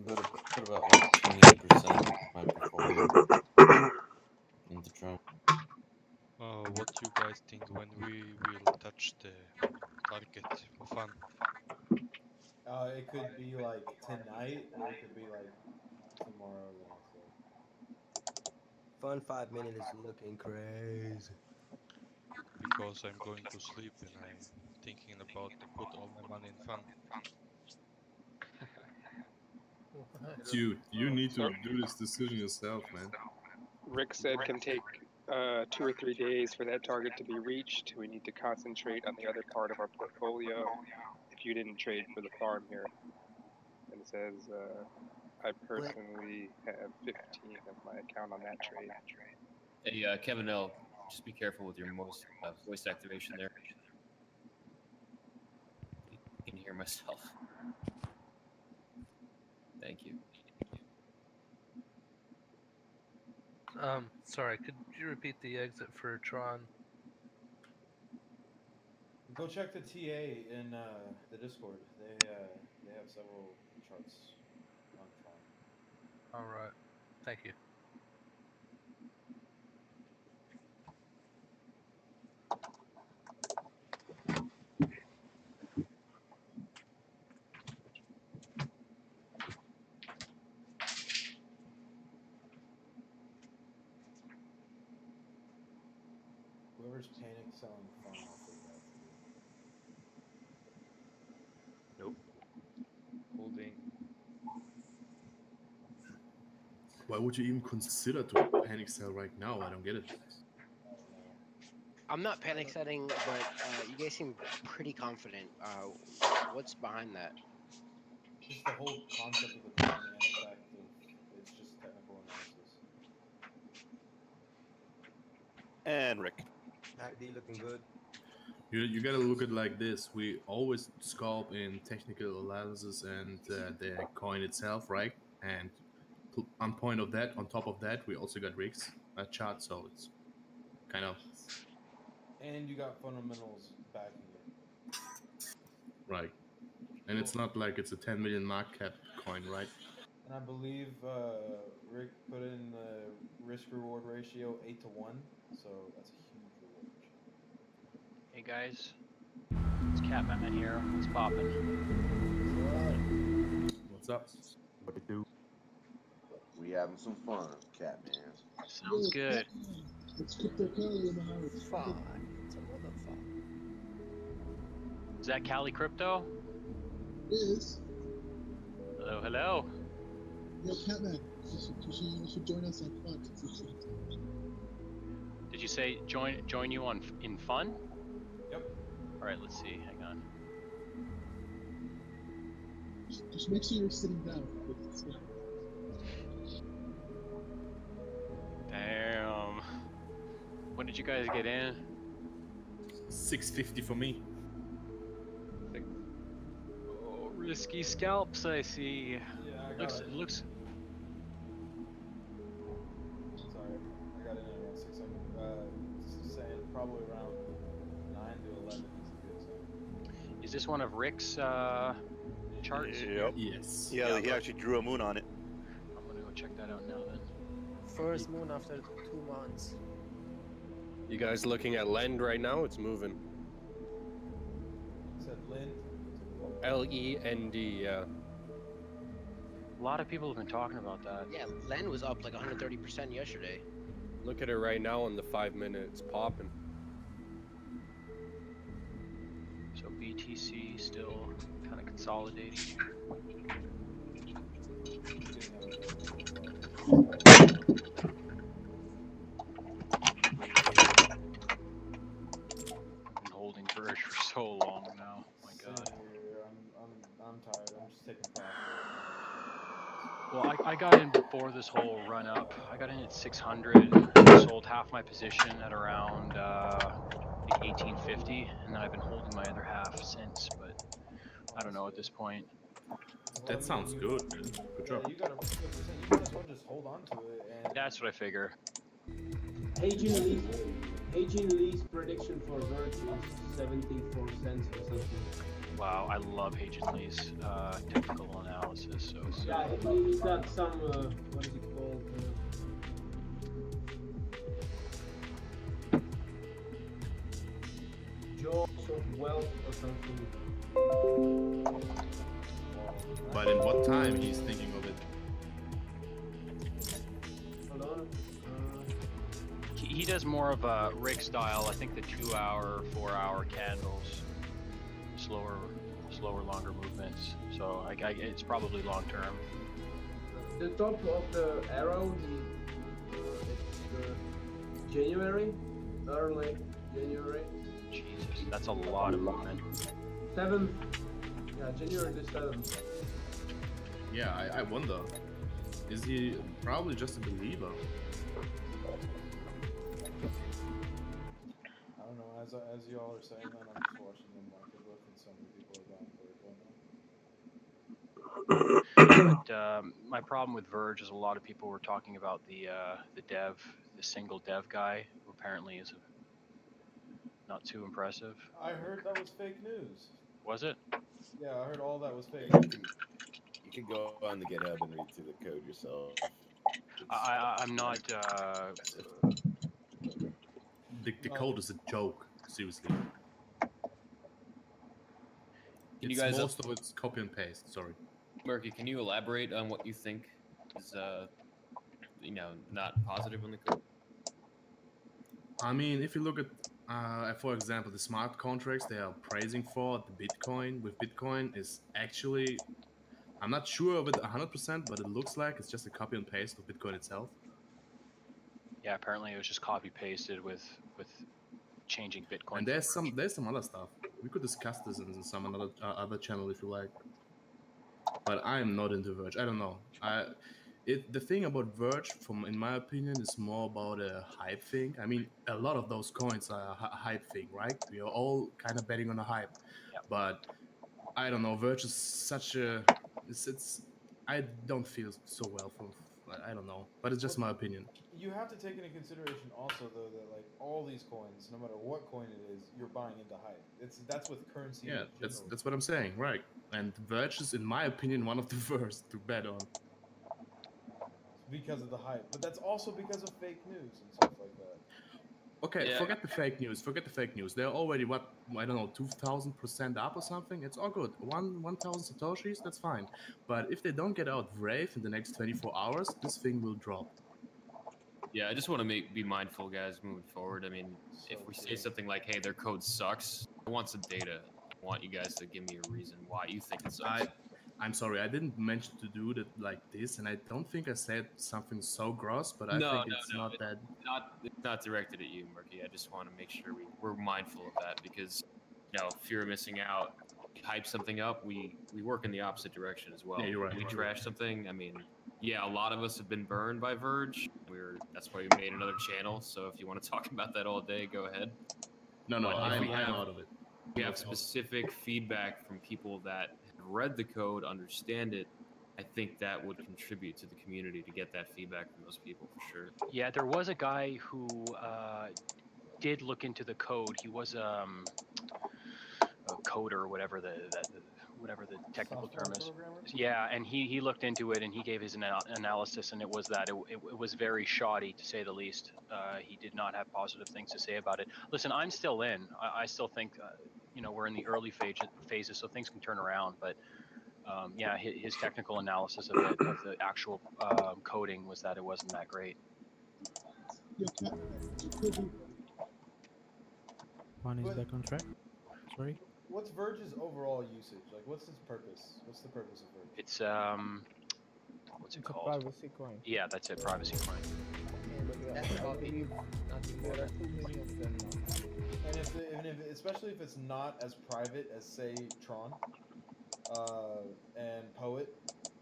But about like 28% of my portfolio in the trend. What you guys think when we will touch the target for fun? It could be like tonight, or it could be like tomorrow, the next day. Fun 5 minutes is looking crazy. Because I'm going to sleep and I'm thinking about to put all my money in fun. Dude, you need to do this decision yourself, man. Rick said can take 2 or 3 days for that target to be reached. We need to concentrate on the other part of our portfolio. If you didn't trade for the farm here, and it says I personally have 15 of my account on that trade. Hey, Kevin L, just be careful with your voice activation there. I can hear myself. Thank you. Sorry, could you repeat the exit for Tron? Go check the TA in the Discord. They have several charts on Tron. All right, thank you. Whoever's panic selling fun, I'll say that to you. Nope. Holding. Why would you even consider to panic sell right now? I don't get it. I'm not panic setting, but you guys seem pretty confident. What's behind that? Just the whole concept of the fun and the fact of it's just technical analysis. And Rick. ID looking good. You gotta look at it like this. We always scalp in technical analysis and the coin itself, right? And on top of that, we also got rigs chart, so it's kind of And you got fundamentals backing it. right. And it's not like it's a 10 million market cap coin, right? And I believe Rick put in the risk-reward ratio 8-1, so that's a huge reward ratio. Hey guys, it's Catman here. What's poppin'? What's up? What to do? We having some fun, Catman. Sounds good. It's cryptocurrency in the house. Fun. It's another fun. Is that Cali Crypto? It is. Hello, hello. Yo, Catman, you should join us on Fun. Did you say join you on in fun? Yep. All right, let's see. Hang on. Just make sure you're sitting down. Damn. When did you guys get in? 650 for me. Oh, risky scalps, I see. Yeah, I got it. Looks. Sorry, I got in at around 600. Saying probably around 9 to 11 is a good zone. Is this one of Rick's charts? Yep. Yes. Yeah, he actually drew a moon on it. I'm gonna go check that out now then. First moon after 2 months. You guys looking at Lend right now? It's moving. It said Lend. Lend, yeah. A lot of people have been talking about that. Yeah, Len was up like 130% yesterday. Look at it right now on the 5 minutes, popping. So BTC still kind of consolidating. Been holding Burge for so long now. Oh my God. I'm tired. I'm just taking profit. Well, I got in before this whole run up. I got in at 600, sold half my position at around like 1850, and then I've been holding my other half since. But I don't know at this point. That sounds good, man. Good job. You might as well just hold on to it. And That's what I figure. Hey Gene Lee's prediction for Verge is 74 cents or something. Wow, I love Agent Lee's technical analysis. So Yeah, he's got some, what is it called? Jaws of Wealth or something. But in what time he's thinking of it? Hold on. he does more of a rig style. I think the 2-hour, 4-hour candles, slower, longer movements. So it's probably long term. The top of the arrow, it's January, early January. Jesus, that's a lot of movement. 7th, yeah, January the 7th. Yeah, I wonder. Is he probably just a believer? I don't know. As you all are saying that, I'm just watching the market look, and so many people are buying Verge right now. But my problem with Verge is a lot of people were talking about the single dev guy, who apparently is not too impressive. I heard that was fake news. Was it? Yeah, I heard all that was fake news. You can go on the GitHub and read through the code yourself. I'm not. The code is a joke. Seriously. Can you guys most of it's copy and paste. Sorry. Murky, can you elaborate on what you think is, not positive on the code? I mean, if you look at, for example, the smart contracts they are praising for, the Bitcoin with Bitcoin is actually, I'm not sure of it 100%, but it looks like it's just a copy and paste of Bitcoin itself. Yeah, apparently it was just copy pasted with changing Bitcoin. And there's some other stuff. We could discuss this in some other channel if you like. But I'm not into Verge. I don't know. The thing about Verge, in my opinion, is more about a hype thing. I mean, a lot of those coins are a hype thing, right? We are all kind of betting on a hype. Yep. But I don't know. Verge is such a. I don't feel so well from. I don't know, but it's just my opinion. You have to take into consideration also, though, that like all these coins, no matter what coin it is, you're buying into hype. That's with currency. Yeah, that's what I'm saying, right? And Verge is, in my opinion, one of the worst to bet on. Because of the hype, but that's also because of fake news and stuff like that. Okay, yeah. Forget the fake news. Forget the fake news. They're already what, I don't know, 2,000% up or something. It's all good. 1,000 satoshis, that's fine. But if they don't get out Brave in the next 24 hours, this thing will drop. Yeah, I just want to be mindful, guys, moving forward. I mean, if we say something like, "Hey, their code sucks," I want some data. I want you guys to give me a reason why you think it sucks. I'm sorry, I didn't mention to do that like this, and I don't think I said something so gross, but I think it's not that. It's not directed at you, Murky. I just want to make sure we're mindful of that because, fear of missing out. We hype something up, we work in the opposite direction as well. Yeah, you're right. We trash something. I mean, yeah, a lot of us have been burned by Verge. That's why we made another channel. So if you want to talk about that all day, go ahead. No, I'm out of it. We have specific feedback from people that have read the code, understand it. I think that would contribute to the community to get that feedback from those people for sure. Yeah, there was a guy who did look into the code. He was a coder, or whatever the technical term is. Yeah, and he looked into it and he gave his analysis, and it was that it was very shoddy, to say the least. He did not have positive things to say about it. Listen, I'm still in. I still think we're in the early phases, so things can turn around. But yeah, his technical analysis of the actual coding was that it wasn't that great. One is back on track. Sorry. What's Verge's overall usage? Like, what's its purpose? What's the purpose of Verge? It's what's it called? Privacy coin. Yeah, that's it. Privacy coin. That's about it. There are too many of them now. And especially if it's not as private as, say, Tron, and Poet,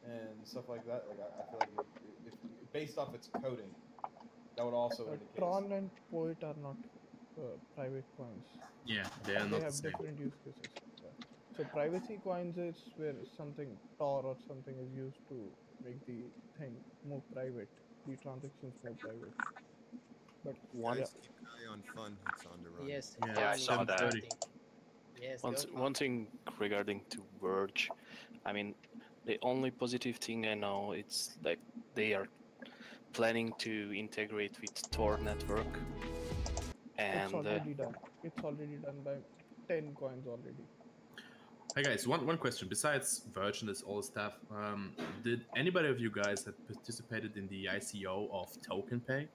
and stuff like that. Like, I feel like if based off its coding, that would also indicate. Tron and Poet are not private coins. Yeah, they are not They the have same. different use cases. Yeah. So privacy coins is where something Tor or something is used to make the thing more private, the transactions more private. But Guys, yeah. keep an eye on fun. It's on the run. Yes. Yeah, I saw that. Yes, One thing regarding to Verge, I mean, the only positive thing I know it's like they are planning to integrate with Tor network, It's and already done. It's already done by 10 coins already. Hey guys, one question. Besides Verge and this all stuff, did anybody of you guys have participated in the ICO of Token Pay?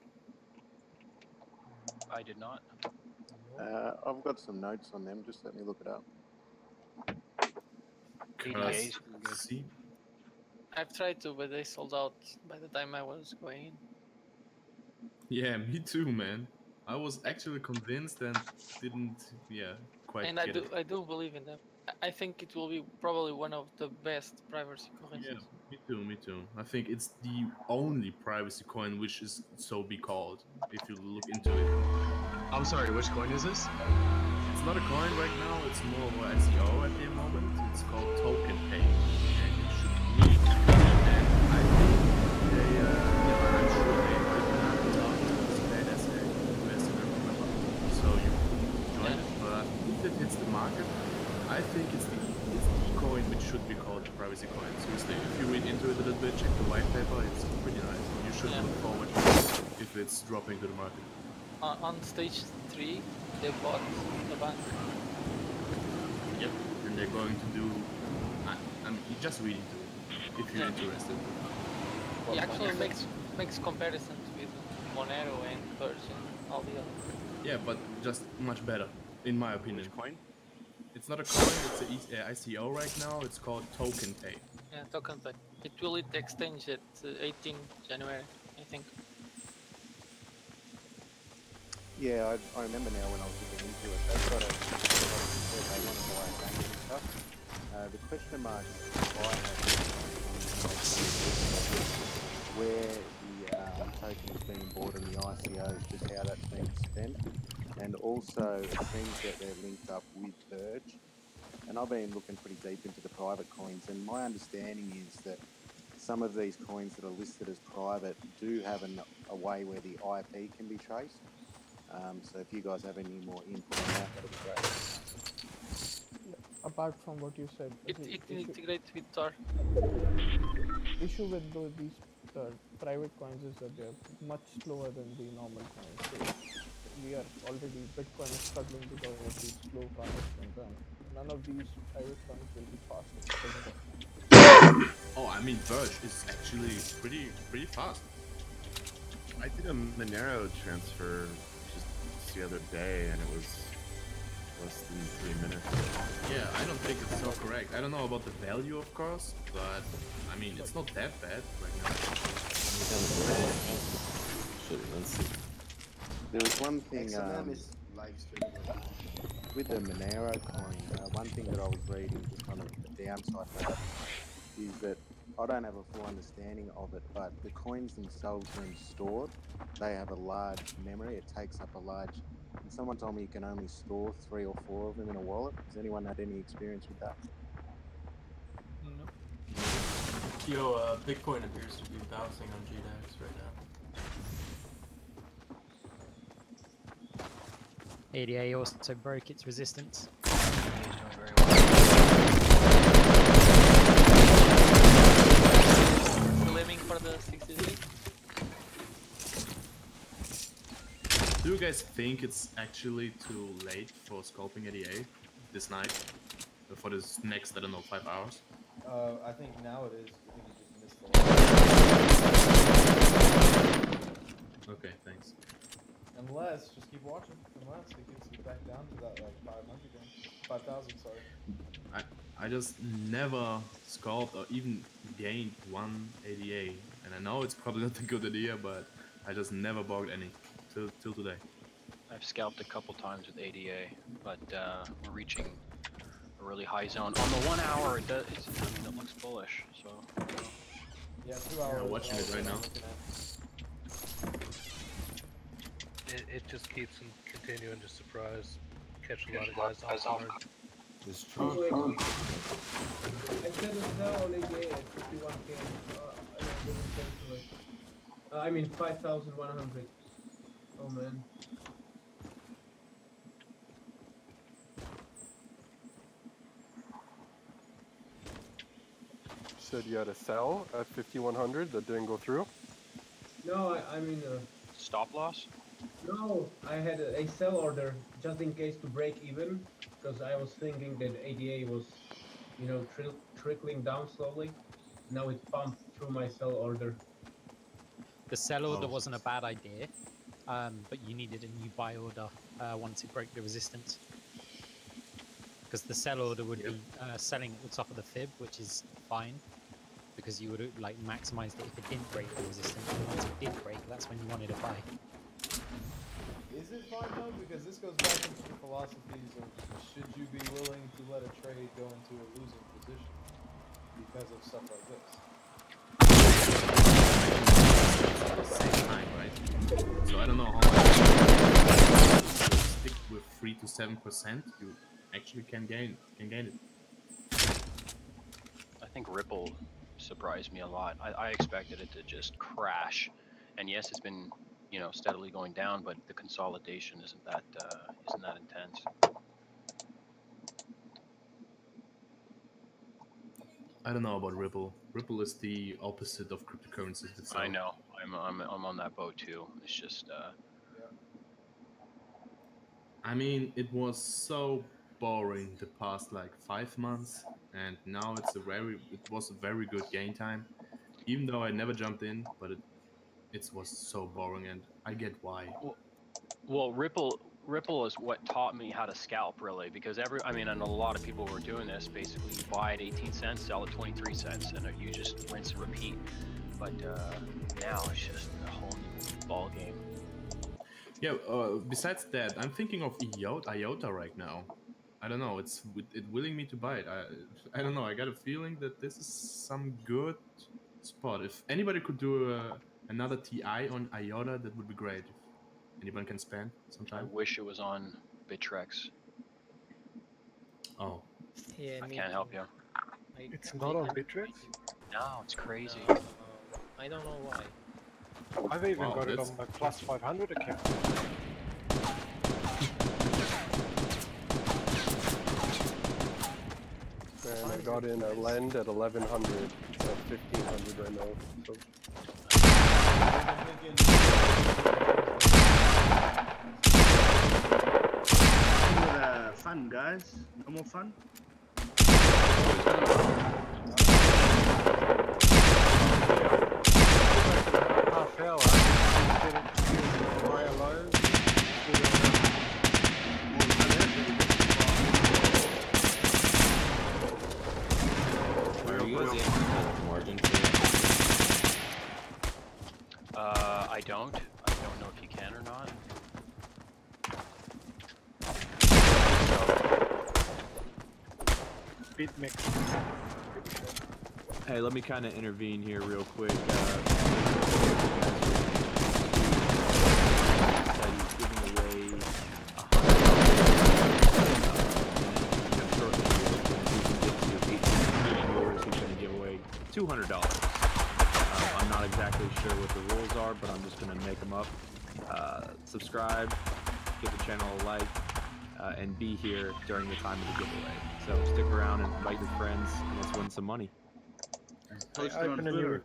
I did not. I've got some notes on them. Just let me look it up. ADAs. See? I've tried to, but they sold out by the time I was going in. Yeah, me too, man. I was actually convinced and didn't, quite And I get do, it. I do believe in them. I think it will be probably one of the best privacy Yeah, currencies. me too. I think it's the only privacy coin which is so be called, if you look into it. I'm sorry, which coin is this? It's not a coin right now, it's more of an ICO at the moment. It's called Token Pay. And it should really be good. And I think they, I'm sure they did not participate as a investor member. So you could join it, but if it hits the market, I think it's the coin which should be called the privacy coin. Seriously, if you read into it a little bit, check the white paper, it's pretty nice. You should look forward to it if it's dropping to the market. On stage 3, they bought the bank. Yep, and they're going to do. I mean, you just read into it if you're interested. He actually makes comparisons with Monero and Verge and all the others. Yeah, but just much better, in my opinion. Which coin? It's not a coin, it's a ICO right now. It's called Token Pay. Yeah, token pay. It will hit the exchange at 18 January, I think. Yeah, I remember now when I was looking into it. They've got they want to buy a bank and stuff. The question mark I have where the token is being bought in the ICOs, just how that's being spent. And also, it seems that they're linked up with Verge. And I've been looking pretty deep into the private coins, and my understanding is that some of these coins that are listed as private do have a way where the IP can be traced. So if you guys have any more input on that, that'd be great. Apart from what you said, It integrates with Tor. Issue with these private coins is that they're much slower than the normal coins. So we are already Bitcoin is struggling because of these slow transactions, and none of these private coins will be fast. Oh, I mean, Verge is actually pretty fast. I did a Monero transfer just the other day, and it was less than 3 minutes. Yeah, I don't think it's so correct. I don't know about the value, of course, but I mean, it's not that bad right now. Let's see. There was one thing XMM is live streaming. with the Monero coin. One thing that I was reading, just on the downside of that, is that I don't have a full understanding of it, but the coins themselves, when stored, they have a large memory. It takes up a large. And someone told me you can only store 3 or 4 of them in a wallet. Has anyone had any experience with that? No. Yo, Bitcoin appears to be bouncing on GDAX right now. ADA also broke its resistance. Living for the 63. Do you guys think it's actually too late for scalping ADA this night? For this next, I don't know, 5 hours? I think now it is. I think you just missed the Okay, thanks. Unless, just keep watching. Unless it gets you back down to that like 500 again. 5,000, sorry. I just never scalped or even gained one ADA, and I know it's probably not a good idea, but I just never bogged any till today. I've scalped a couple times with ADA, but we're reaching a really high zone. On the 1 hour, it looks bullish. So yeah, 2 hours. I'm watching it right now. It just keeps them continuing to surprise, catch a lot of guys off guard. It's true. I said it's now only gay at 51k. I mean 5,100. Oh man. said you had a sell at 5100 that didn't go through. No, I mean, Stop loss? no, I had a sell order just in case to break even, because I was thinking that ADA was, you know, trickling down slowly. Now it pumped through my sell order. The sell order Oh. wasn't a bad idea, but you needed a new buy order once it broke the resistance. Because the sell order would be selling at the top of the fib, which is fine, because you would have like maximized it if it didn't break the resistance. And once it did break, that's when you wanted to buy. Is it fine though? Because this goes back into the philosophies of should you be willing to let a trade go into a losing position because of stuff like this? At the same time, right? So I don't know how much stick with 3 to 7%. You actually can gain it. I think Ripple surprised me a lot. I expected it to just crash, and yes, it's been steadily going down, but the consolidation isn't that intense. I don't know about Ripple. Ripple is the opposite of cryptocurrencies itself. I know. I'm on that boat too. It's just. I mean, it was so boring the past like 5 months, and now it was a very good gain time. Even though I never jumped in, but it was so boring, and I get why. Well, Ripple is what taught me how to scalp, really, because and a lot of people were doing this. Basically, you buy at 18 cents, sell at 23 cents, and you just rinse and repeat. But now it's just a whole new ball game. Yeah. Besides that, I'm thinking of IOTA right now. I don't know. It's willing me to buy it. I don't know. I got a feeling that this is some good spot. If anybody could do another TI on IOTA, that would be great. If anyone can spend some time. I wish it was on Bittrex. Oh. Yeah, I can't help you. It's not on Bittrex? No, it's crazy. I don't know why. I've even got it on my plus 500 account. And I got in a lend at 1100. It's at 1500 right now. So. Fun, guys. No more fun. Half hour. Higher lows. Are you guys able to have margin for I don't. I don't know if you can or not. BitMix. Hey, let me kind of intervene here real quick. Giving away he's going to give away $200. I'm not exactly sure what the rules are, but I'm just going to make them up. Subscribe, give the channel a like, and be here during the time of the giveaway. So stick around and invite your friends, and let's win some money. I believe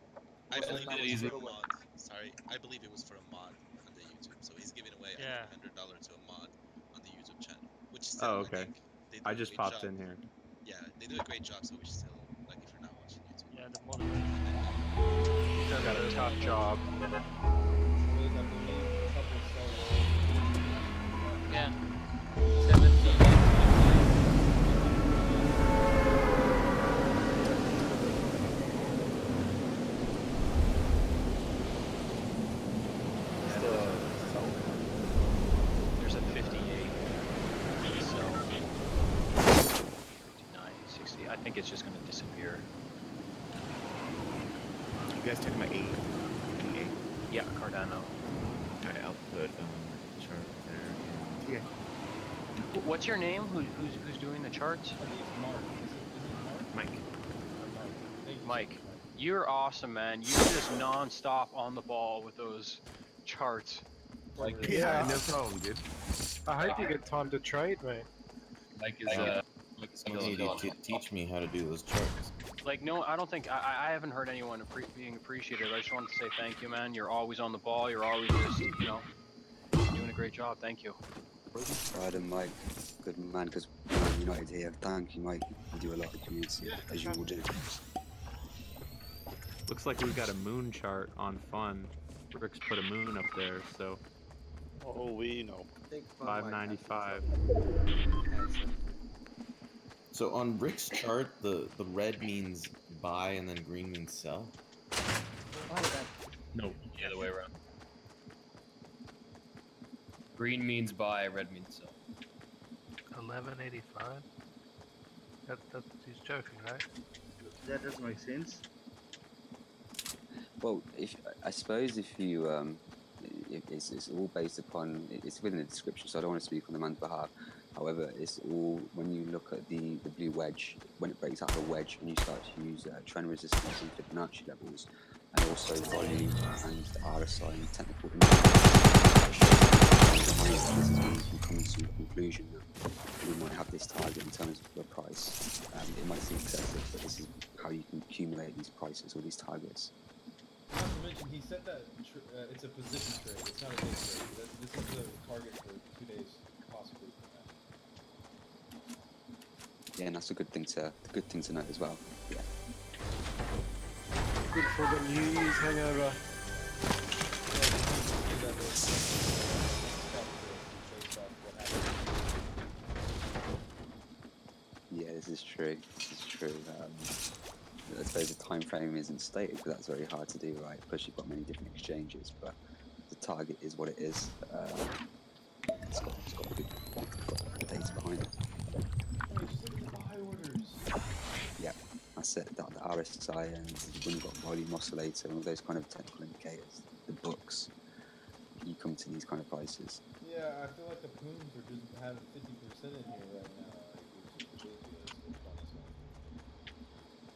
it was for a mod. Sorry, I believe it was for a mod on the YouTube. So he's giving away $100 to a mod on the YouTube channel, which still, Oh, okay. they do I a just great popped job. in here. Yeah, they do a great job. So we should still, like, if you're not watching YouTube. Yeah, the mod. They've got a tough job. Yeah. 17. There's a 58. So 59, 60. I think it's just going to disappear. You guys talking about 8? Yeah, Cardano. Okay, I'll put chart there. Yeah. What's your name? Who's doing the charts? Mike. Mike, you're awesome, man. You're just non-stop on the ball with those charts. Yeah, no problem, dude. I hope you get time to trade, mate. I need you to teach me how to do those charts. Like, no, I don't think I haven't heard anyone being appreciative. I just wanted to say thank you, man. You're always on the ball. You're always just, you know, doing a great job. Thank you. Pardon, Mike. Good man, because United here. Thank you, Mike. You do a lot of community, as you will do. Looks like we've got a moon chart on Fun. Rick's put a moon up there, so. Oh, we know. 595. So on Rick's chart, the red means buy and then green means sell. No, the other way around. Green means buy, red means sell. 1185. That's he's joking, right? That doesn't make sense. Well, I suppose if you it's all based upon, it's within the description, so I don't want to speak on the man's behalf. However, it's all, when you look at the blue wedge, when it breaks out of a wedge and you start to use trend resistance and Fibonacci levels, and also volume and RSI and technical this is when you can come to a conclusion that we might have this target in terms of the price. It might seem excessive, but this is how you can accumulate these prices or these targets. Not to mention, he said that it's a position trade. It's not a day trade. This is the target for 2 days, possibly. Yeah, and that's a good thing to know as well. Yeah. Good for the news hangover. Yeah, this is true. This is true. I suppose the time frame isn't stated because that's very hard to do, right? Plus, you've got many different exchanges, but the target is what it is. It's got the data behind it. Buy orders. Yeah, that's it. The RSI and when you've got volume oscillator and all those kind of technical indicators, the books, you come to these kind of prices. Yeah, I feel like the poons are just having 50% in here right now. Like, it's just ridiculous. It's fun as hell.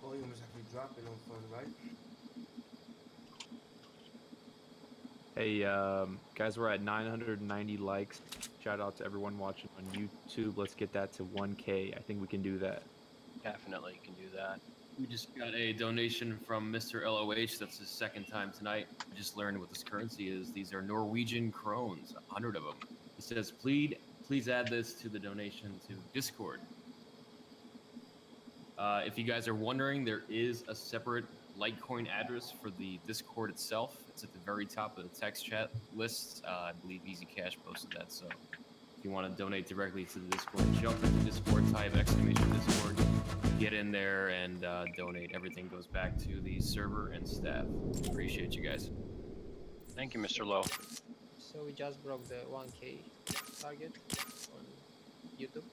Volume is actually dropping on Fun, right? Hey, guys, we're at 990 likes. Shout out to everyone watching on YouTube. Let's get that to 1K. I think we can do that. Definitely can do that. We just got a donation from Mr. LOH. That's his second time tonight. We just learned what this currency is. These are Norwegian krones, 100 of them. He says, please add this to the donation to Discord. If you guys are wondering, there is a separate Litecoin address for the Discord itself. It's at the very top of the text chat list. I believe Easy Cash posted that. So if you want to donate directly to the Discord, jump into Discord, type !Discord, get in there and donate. Everything goes back to the server and staff. Appreciate you guys. Thank you, Mr. Lowe. So we just broke the 1K target on YouTube.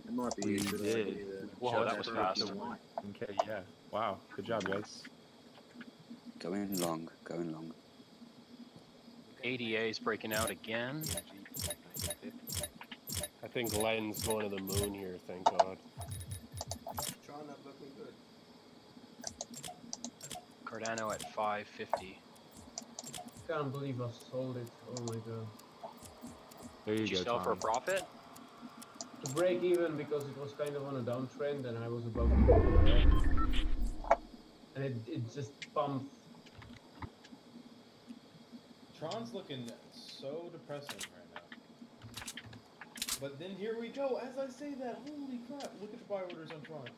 It might be We easier did. Whoa, that was fast. Okay, yeah. Wow, good job, guys. Going long, going long. ADA is breaking out again. I think Len's going to the moon here, thank God. Tron not looking good. Cardano at 550. Can't believe I sold it. Oh my God. There you Did you go, sell Tom. for a profit? To break even because it was kind of on a downtrend and I was about to go there. And it just pumped. Tron's looking so depressing right now. But then here we go. As I say that, holy crap! Look at the buy orders on Tron.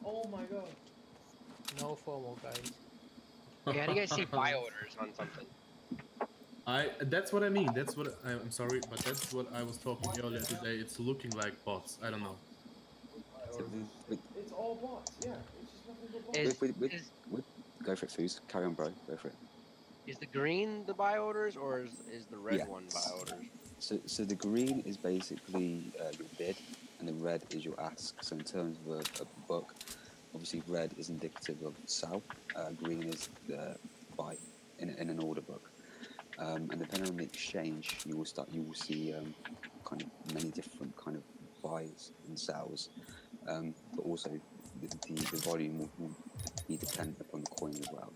Oh my God. No FOMO, guys. Okay, how do you guys see buy orders on something? That's what I mean. That's what I'm sorry, but that's what I was talking earlier today. It's looking like bots. I don't know. It's all bots. Yeah, it's just nothing but bots. Go for it, Foos. Carry on, bro. Go for it. Is the green the buy orders or is the red one buy orders? So the green is basically your bid, and the red is your ask. So in terms of a book, obviously red is indicative of sell, green is buy in an order book. And depending on the exchange, you will see kind of many different kind of buys and sells, but also the volume will be dependent upon the coin as well.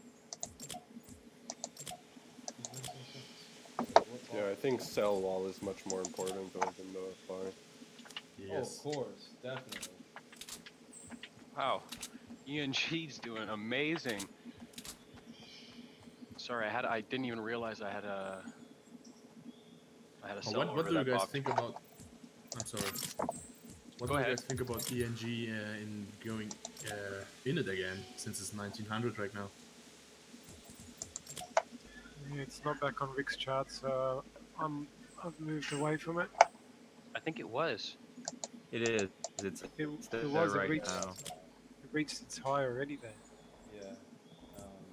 Yeah, I think sell wall is much more important than the buy. Yes. Oh, of course, definitely. Wow, ENG's doing amazing. Sorry, I didn't even realize I had a sell What order do you that guys popped. think about? I'm sorry. What Go do you ahead. guys think about ENG in going in it again, since it's 1900 right now? Yeah, it's not back on Rick's charts. I've moved away from it. I think it was. It is. It's It there was. right It now. reached its high already there. Yeah,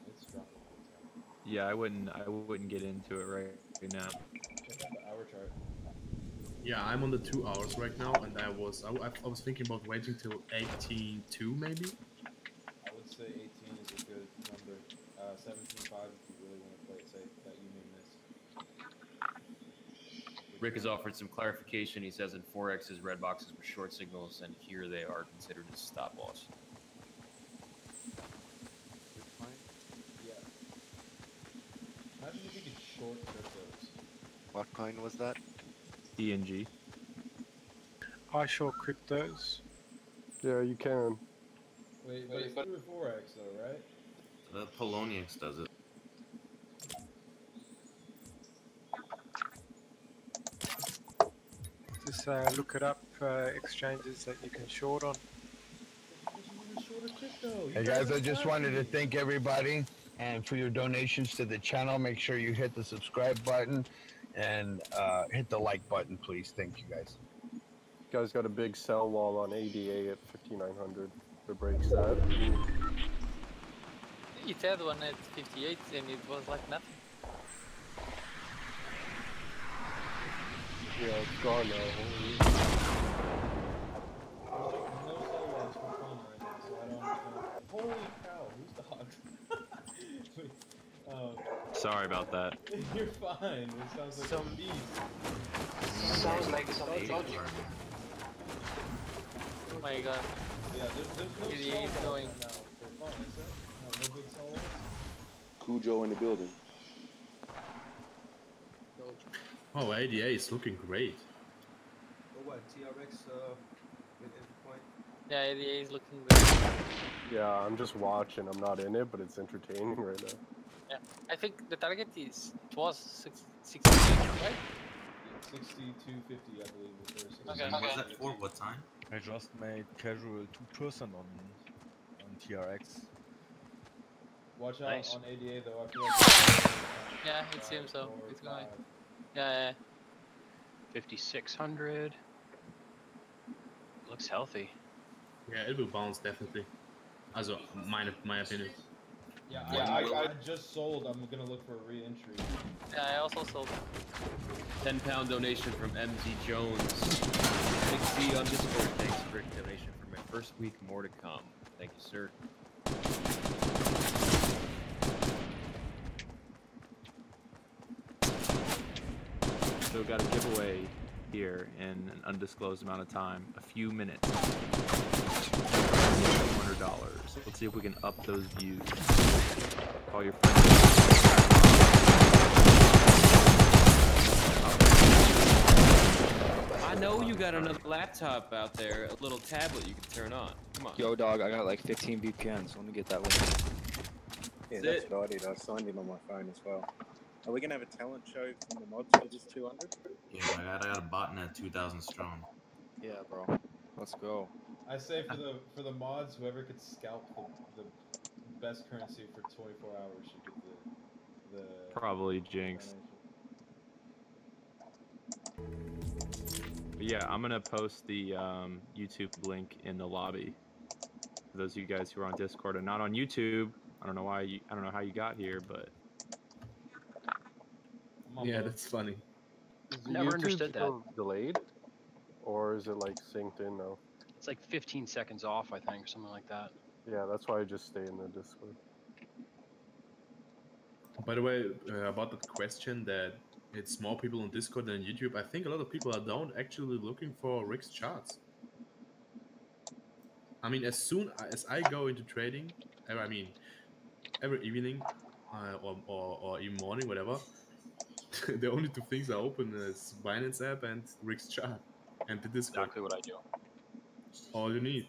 it's dropping big time. Yeah, I wouldn't get into it right now. Check out the hour chart. Yeah, I'm on the 2 hours right now, and I was thinking about waiting till 18.2 maybe. I would say 18 is a good number. 17.5 if you really want to play it safe that you may miss. Rick has offered some clarification. He says in Forex, his red boxes were short signals, and here they are considered as stop loss. Yeah. Imagine if you could short cryptos. What coin was that? ENG. I short cryptos. Yeah, you can. Wait, but it's through Forex though, right? Polonius does it. Just look it up, exchanges that you can short on. Hey guys, I just wanted to thank everybody and for your donations to the channel. Make sure you hit the subscribe button and hit the like button, please. Thank you guys. Guys got a big sell wall on ADA at 5,900. The breaks that. It had one at 58 and it was like nothing. Yeah, it's gone now. No sell walls for fun right now, so I don't understand. Holy cow, who's the hog? Wait, Sorry about that. you're fine. It sounds like Some a beast. sounds like some logic. Oh my god. Yeah, there's no It sell is walls going. right now for fun, is there? No big sell walls? Cujo in the building. Oh, ADA is looking great. Oh, what? TRX with every point? Yeah, ADA is looking good. Yeah, I'm just watching. I'm not in it, but it's entertaining right now. Yeah, I think the target is, it was 60, right? 62.50, I believe, the first. Okay. What's that for? What time? I just made casual 2% on TRX. Watch out Nice. on ADA though. I feel like Yeah, it seems so. 4, It's going. 5. Yeah. 5,600. Looks healthy. Yeah, it will bounce definitely. Also, my opinion. Yeah, I just sold. I'm gonna look for a re-entry. Yeah, I also sold. 10-pound donation from MZ Jones. 60 on Discord. Thanks, Rick. Donation for my first week. More to come. Thank you, sir. So got a giveaway here in an undisclosed amount of time. A few minutes. $200. Let's see if we can up those views. Call your friends. I know you got another laptop out there, a little tablet you can turn on. Come on. Yo, dog, I got like 15 VPNs. Let me get that link. Yeah, That's that's what I did. I signed in on my phone as well. Are we gonna have a talent show from the mods for this 200? Yeah, I got a botnet 2,000 strong. Yeah, bro. Let's go. I say for the mods, whoever could scalp the best currency for 24 hours should get the Probably Jinx. But yeah, I'm gonna post the YouTube link in the lobby. For those of you guys who are on Discord and not on YouTube, I don't know why I don't know how you got here, but Yeah, that's funny. Never YouTube understood that. still delayed, or is it like synced in now? It's like 15 seconds off, I think, something like that. Yeah, that's why I just stay in the Discord. By the way, about that question that it's more people on Discord than YouTube, I think a lot of people are down actually looking for Rick's charts. I mean, as soon as I go into trading, I mean, every evening or even morning, whatever, the only two things I open is Binance app and Rick's chart and the Discord. Exactly what I do. All you need.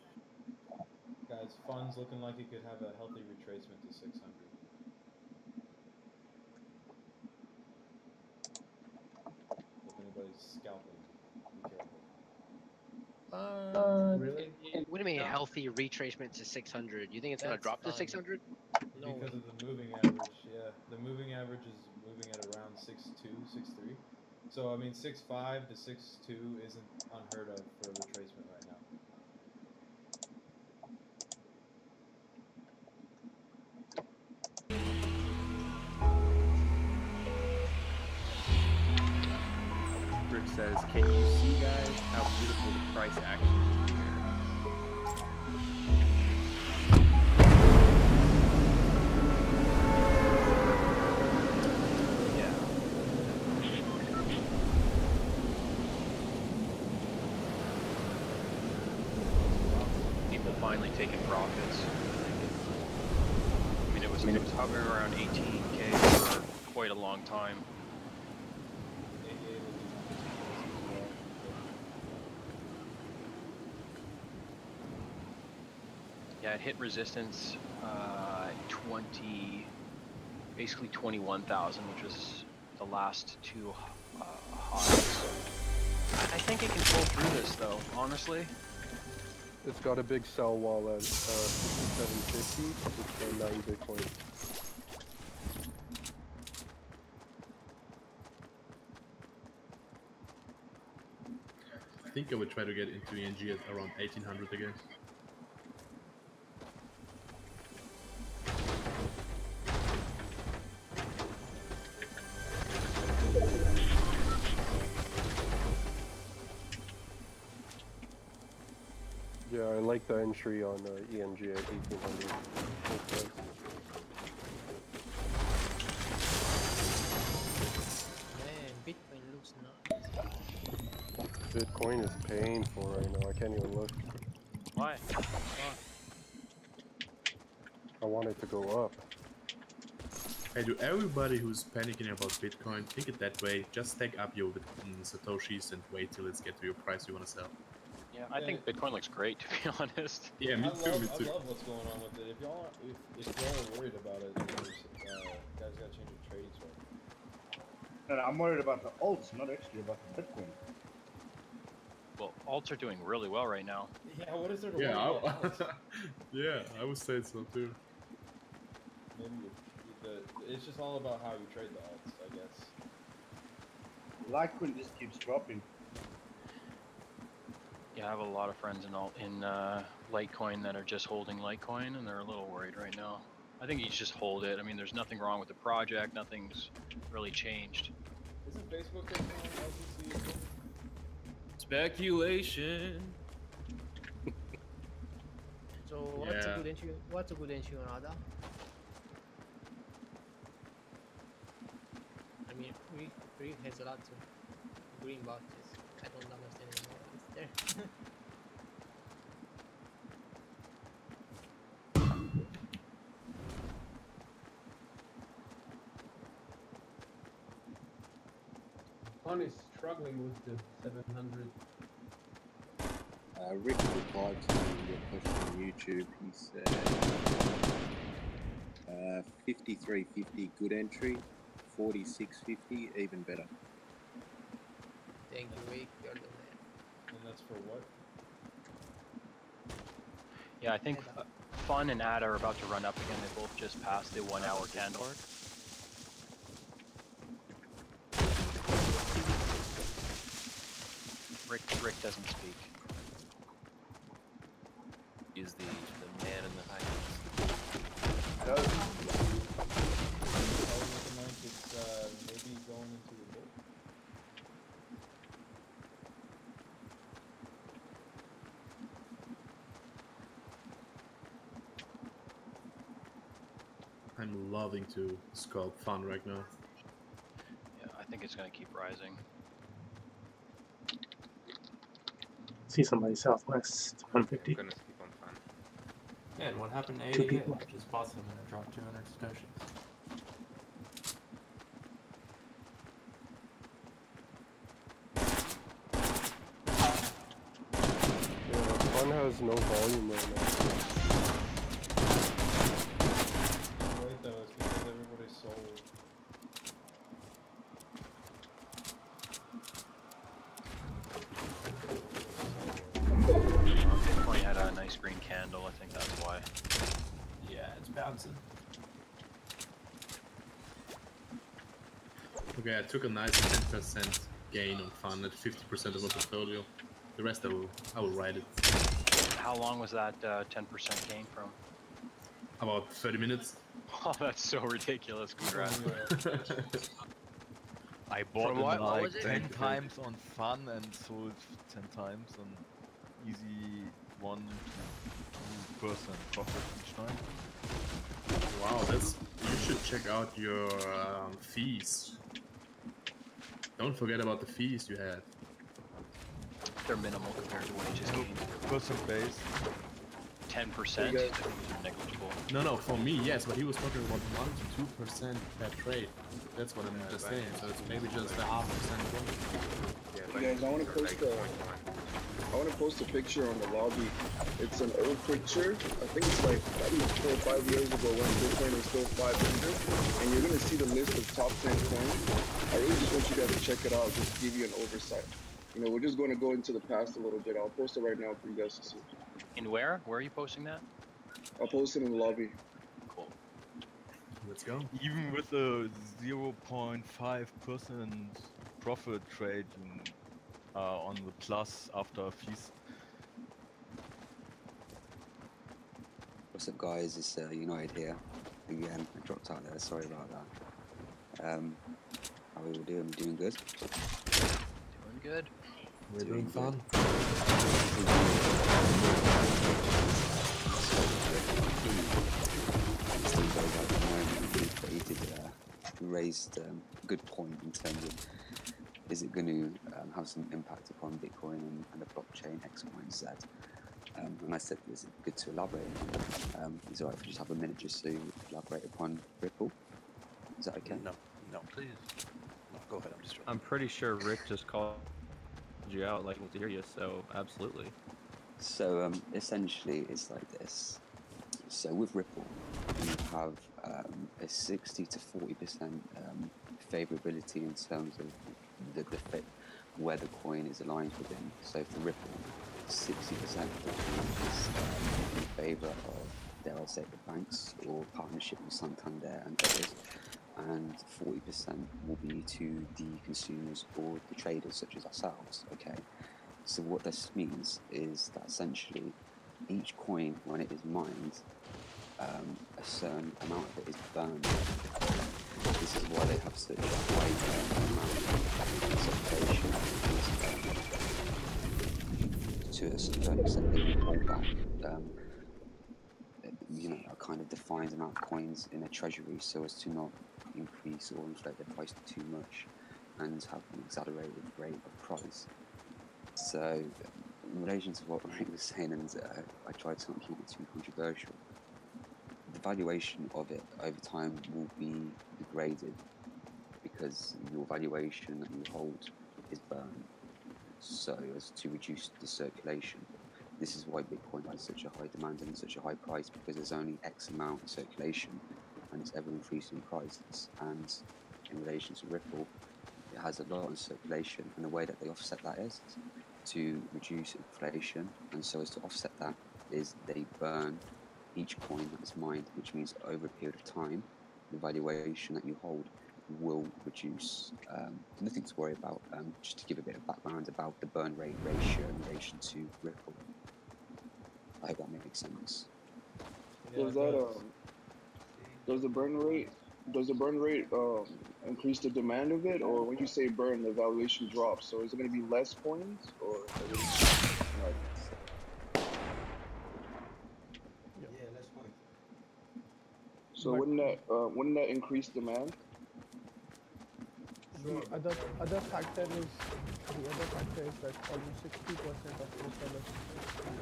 Guys, fun's looking like it could have a healthy retracement to 600. If anybody's scalping, be careful. Really? What do you mean a healthy retracement to 600? You think it's gonna That's drop to fine. 600? No Because way. of the moving average, yeah. The moving average is moving at around 6.2, 6.3. So, I mean, 6.5 to 6.2 isn't unheard of for a retracement right now. Rick says, can you see, guys, how beautiful the price action is here? Yeah. People finally taking profits. I mean, it was hovering around 18K for quite a long time. Yeah, it hit resistance basically 21,000, which was the last two highs. I think it can pull through this though, honestly. It's got a big sell wall at 67.50, it's 9 Bitcoin. I think I would try to get into ENG at around 1800 again. Yeah, I like the entry on ENG at 1800. Okay. Man, Bitcoin looks nice. Bitcoin is painful right now, I can't even look. Why? I want it to go up. Hey, to everybody who's panicking about Bitcoin, think it that way. Just stack up your Satoshis and wait till it's get to your price you want to sell. Yeah, I think Bitcoin looks great, to be honest. Yeah, me too, me too. I love what's going on with it. If y'all are worried about it, guys gotta change your trading strategy. No, I'm worried about the alts, not actually about the Bitcoin. Well, alts are doing really well right now. Yeah, what is there to Yeah, worry about? yeah, I would say so too. Maybe it's just all about how you trade the alts, I guess. Litecoin just keeps dropping. Yeah, I have a lot of friends in Litecoin that are just holding Litecoin, and they're a little worried right now. I think you should just hold it. I mean, there's nothing wrong with the project. Nothing's really changed. Isn't Facebook taking on LTC as well? Speculation. So what's a good entry? What's a good entry on ADA? I mean, Reef has a lot of green boxes. I don't understand anymore. It's there. Fun is struggling with the 700. Rick replied to your question on YouTube. He said 53.50 good entry, 46.50 even better. Thank you, Rick. You're the man. And that's for what? Yeah, I think Fun and ADA are about to run up again. They both just passed the 1 hour candle. Rick doesn't speak. Is the man in the high Looking like it's maybe going into the bull. I'm loving to scalp Fun right now. Yeah, I think it's going to keep rising. See somebody southwest 150. I'm gonna sleep on Fun. Yeah, and what happened to Two 88? people. Just bought some and it dropped 200 Satoshis. Yeah, Fun has no volume right now. answer. Okay, I took a nice 10% gain on fun at 50% of my portfolio. The rest I will ride it. How long was that 10% gain from? About 30 minutes. Oh, that's so ridiculous. Congrats. I bought From in what like was it? 10 times on fun and sold 10 times on easy 1 to 2% profit each time. Wow, you should check out your fees. Don't forget about the fees you had. They're minimal compared to what he just gained. Percent based. 10%? Okay. They're negligible. No, for me, yes, but he was talking about 1 to 2% per trade. That's what I'm just saying. So it's maybe just a 0.5% gain. Hey guys, I want to post a picture on the lobby. It's an old picture. I think it's like 4 or 5 years ago when Bitcoin was still 500, and you're gonna see the list of top 10 coins. I really just want you guys to check it out, just to give you an oversight. You know, we're just going to go into the past a little bit. I'll post it right now for you guys to see. In where? Where are you posting that? I'll post it in the lobby. Cool. Let's go. Even with a 0.5% profit trade on the plus after fees. What's up, guys? It's United here. Again, I dropped out there. Sorry about that. How are we all doing? Doing good? Doing good. We're doing fun. You raised a good point in terms of is it going to have some impact upon Bitcoin and the blockchain X, Y, and Z? And I said, is it good to elaborate on? Is it alright if we just have a minute just to elaborate upon Ripple? Is that okay? No, please. No, go ahead. I'm pretty sure Rick just called you out, like, to hear you, so absolutely. So essentially, it's like this. So with Ripple, you have a 60 to 40% favorability in terms of where the coin is aligned within. So for Ripple, 60% is in favor of, dare I say, the banks or partnership with Santander and others, and 40% will be to the consumers or the traders such as ourselves. Okay, so what this means is that essentially each coin, when it is mined, a certain amount of it is burned. This is why they have such a high amount of circulation. To a certain extent, they can hold back, a kind of defined amount of coins in a treasury so as to not increase or inflate the price too much and have an exaggerated rate of price. So, in relation to what Rick was saying, and I tried to not keep it too controversial, the valuation of it over time will be degraded because your valuation that you hold is burned, so as to reduce the circulation. This is why Bitcoin has such a high demand and such a high price, because there's only X amount of circulation and it's ever increasing price. And in relation to Ripple, it has a lot of circulation, and the way that they offset that is to reduce inflation, and so as to offset that is they burn each coin that is mined, which means over a period of time, the valuation that you hold will reduce. Nothing to worry about. Just to give a bit of background about the burn rate ratio in relation to Ripple. I hope that makes sense. Does that does the burn rate increase the demand of it, or when you say burn, the valuation drops? So is it going to be less coins, or Yeah, less point. so wouldn't that increase demand? The other factor is that almost 60% of the sellers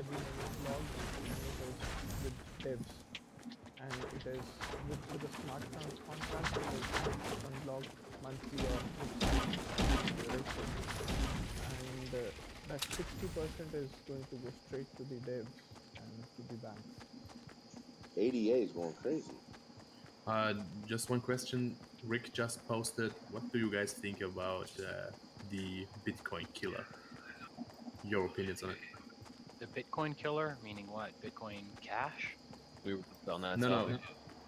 agreement is logged, and it is with devs, and it is with the smart contract, it is unlocked monthly or duration, and that 60% is going to go straight to the devs and to the banks. ADA is going crazy. Just one question. Rick just posted, what do you guys think about the Bitcoin killer? Your opinions on it? The Bitcoin killer, meaning what? Bitcoin Cash? We were on that No, topic.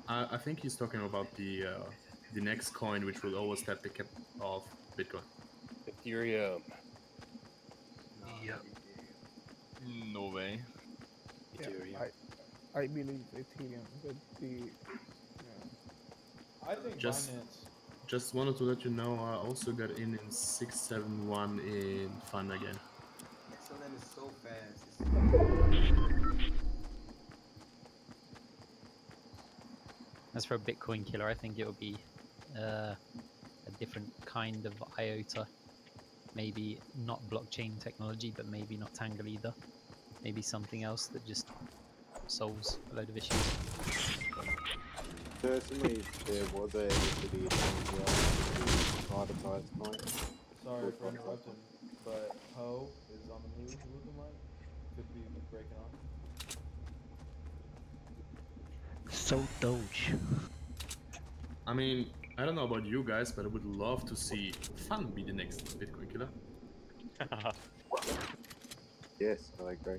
I think he's talking about the next coin, which will overstep the cap of Bitcoin. Ethereum. Yep. No way. Yeah, Ethereum. I believe Ethereum with the I think Just Binance. just wanted to let you know I also got in 671 in fun again. XLM is so fast. As for a Bitcoin killer, I think it will be a different kind of IOTA. Maybe not blockchain technology, but maybe not Tangle either. Maybe something else that just solves a load of issues. Personally, there was a initiative as well to privatize coin. Sorry for interrupting, but Ho is on the move, looking like. Could be breaking off. So Doge. I mean, I don't know about you guys, but I would love to see Fun be the next Bitcoin killer. Yes, I agree.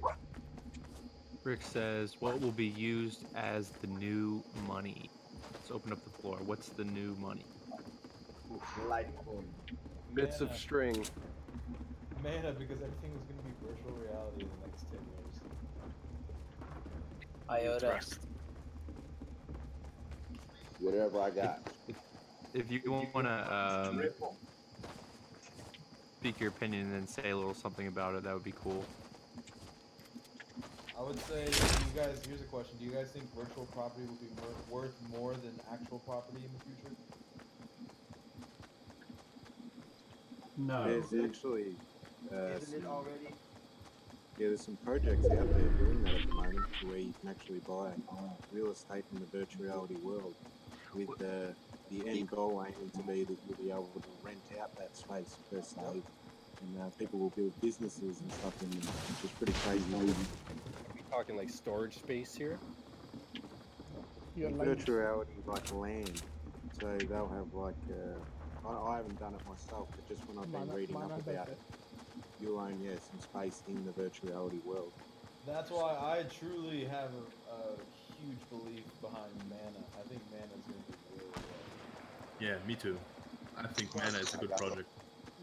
Rick says, what will be used as the new money? Let's open up the floor. What's the new money? Litecoin. Bits of string. Mana, because everything was going to be virtual reality in the next 10 years. IOTA. Whatever I got. If you want to speak your opinion and say a little something about it, that would be cool. I would say, you guys, here's a question. Do you guys think virtual property will be worth more than actual property in the future? No. There's actually Isn't it already? yeah, there's some projects out there doing that at the moment where you can actually buy real estate in the virtual reality world with the end goal aiming to be that you'll be able to rent out that space per se, and people will build businesses and stuff in there, which is pretty crazy. Are we talking like storage space here? Virtual reality like land, so they'll have like I haven't done it myself, but just when I've been reading up about it, you'll own some space in the virtual reality world. That's why I truly have a huge belief behind Mana. I think Mana is going to be really good. Yeah, me too. I think Mana is a good project.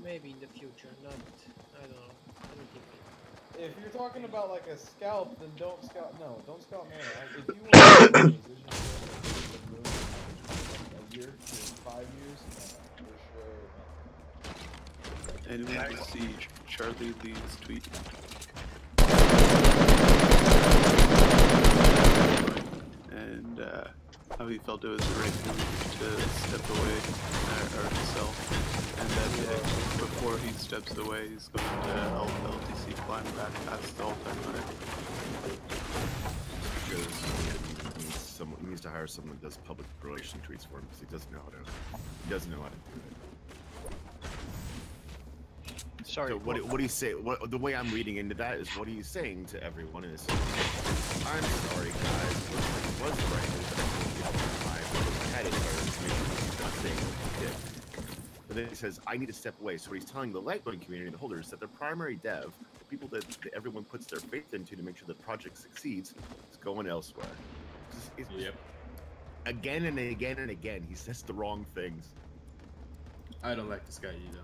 Maybe in the future, not. I don't know. I don't think it. If you're talking about like a scalp, then don't scalp. No, don't scalp Mana. If you want to be in a position to move a year to 5 years, for sure. Anyone see Charlie Lee's tweet? And how he felt it was the right move to step away or to sell, and that before he steps away, he's going to help LTC climb back past the all-time high. Because he needs to hire someone that does public relation tweets for him, because he doesn't know how to do it. Sorry. So what do you say? The way I'm reading into that is, what are you saying to everyone? Is, I'm sorry, guys. It was the right move, but I had it first. Not saying what he did. But then he says, I need to step away. So what he's telling the Litecoin community, the holders, that their primary dev, the people that everyone puts their faith into to make sure the project succeeds, is going elsewhere. Yep. Again and again and again, he says the wrong things. I don't like this guy either.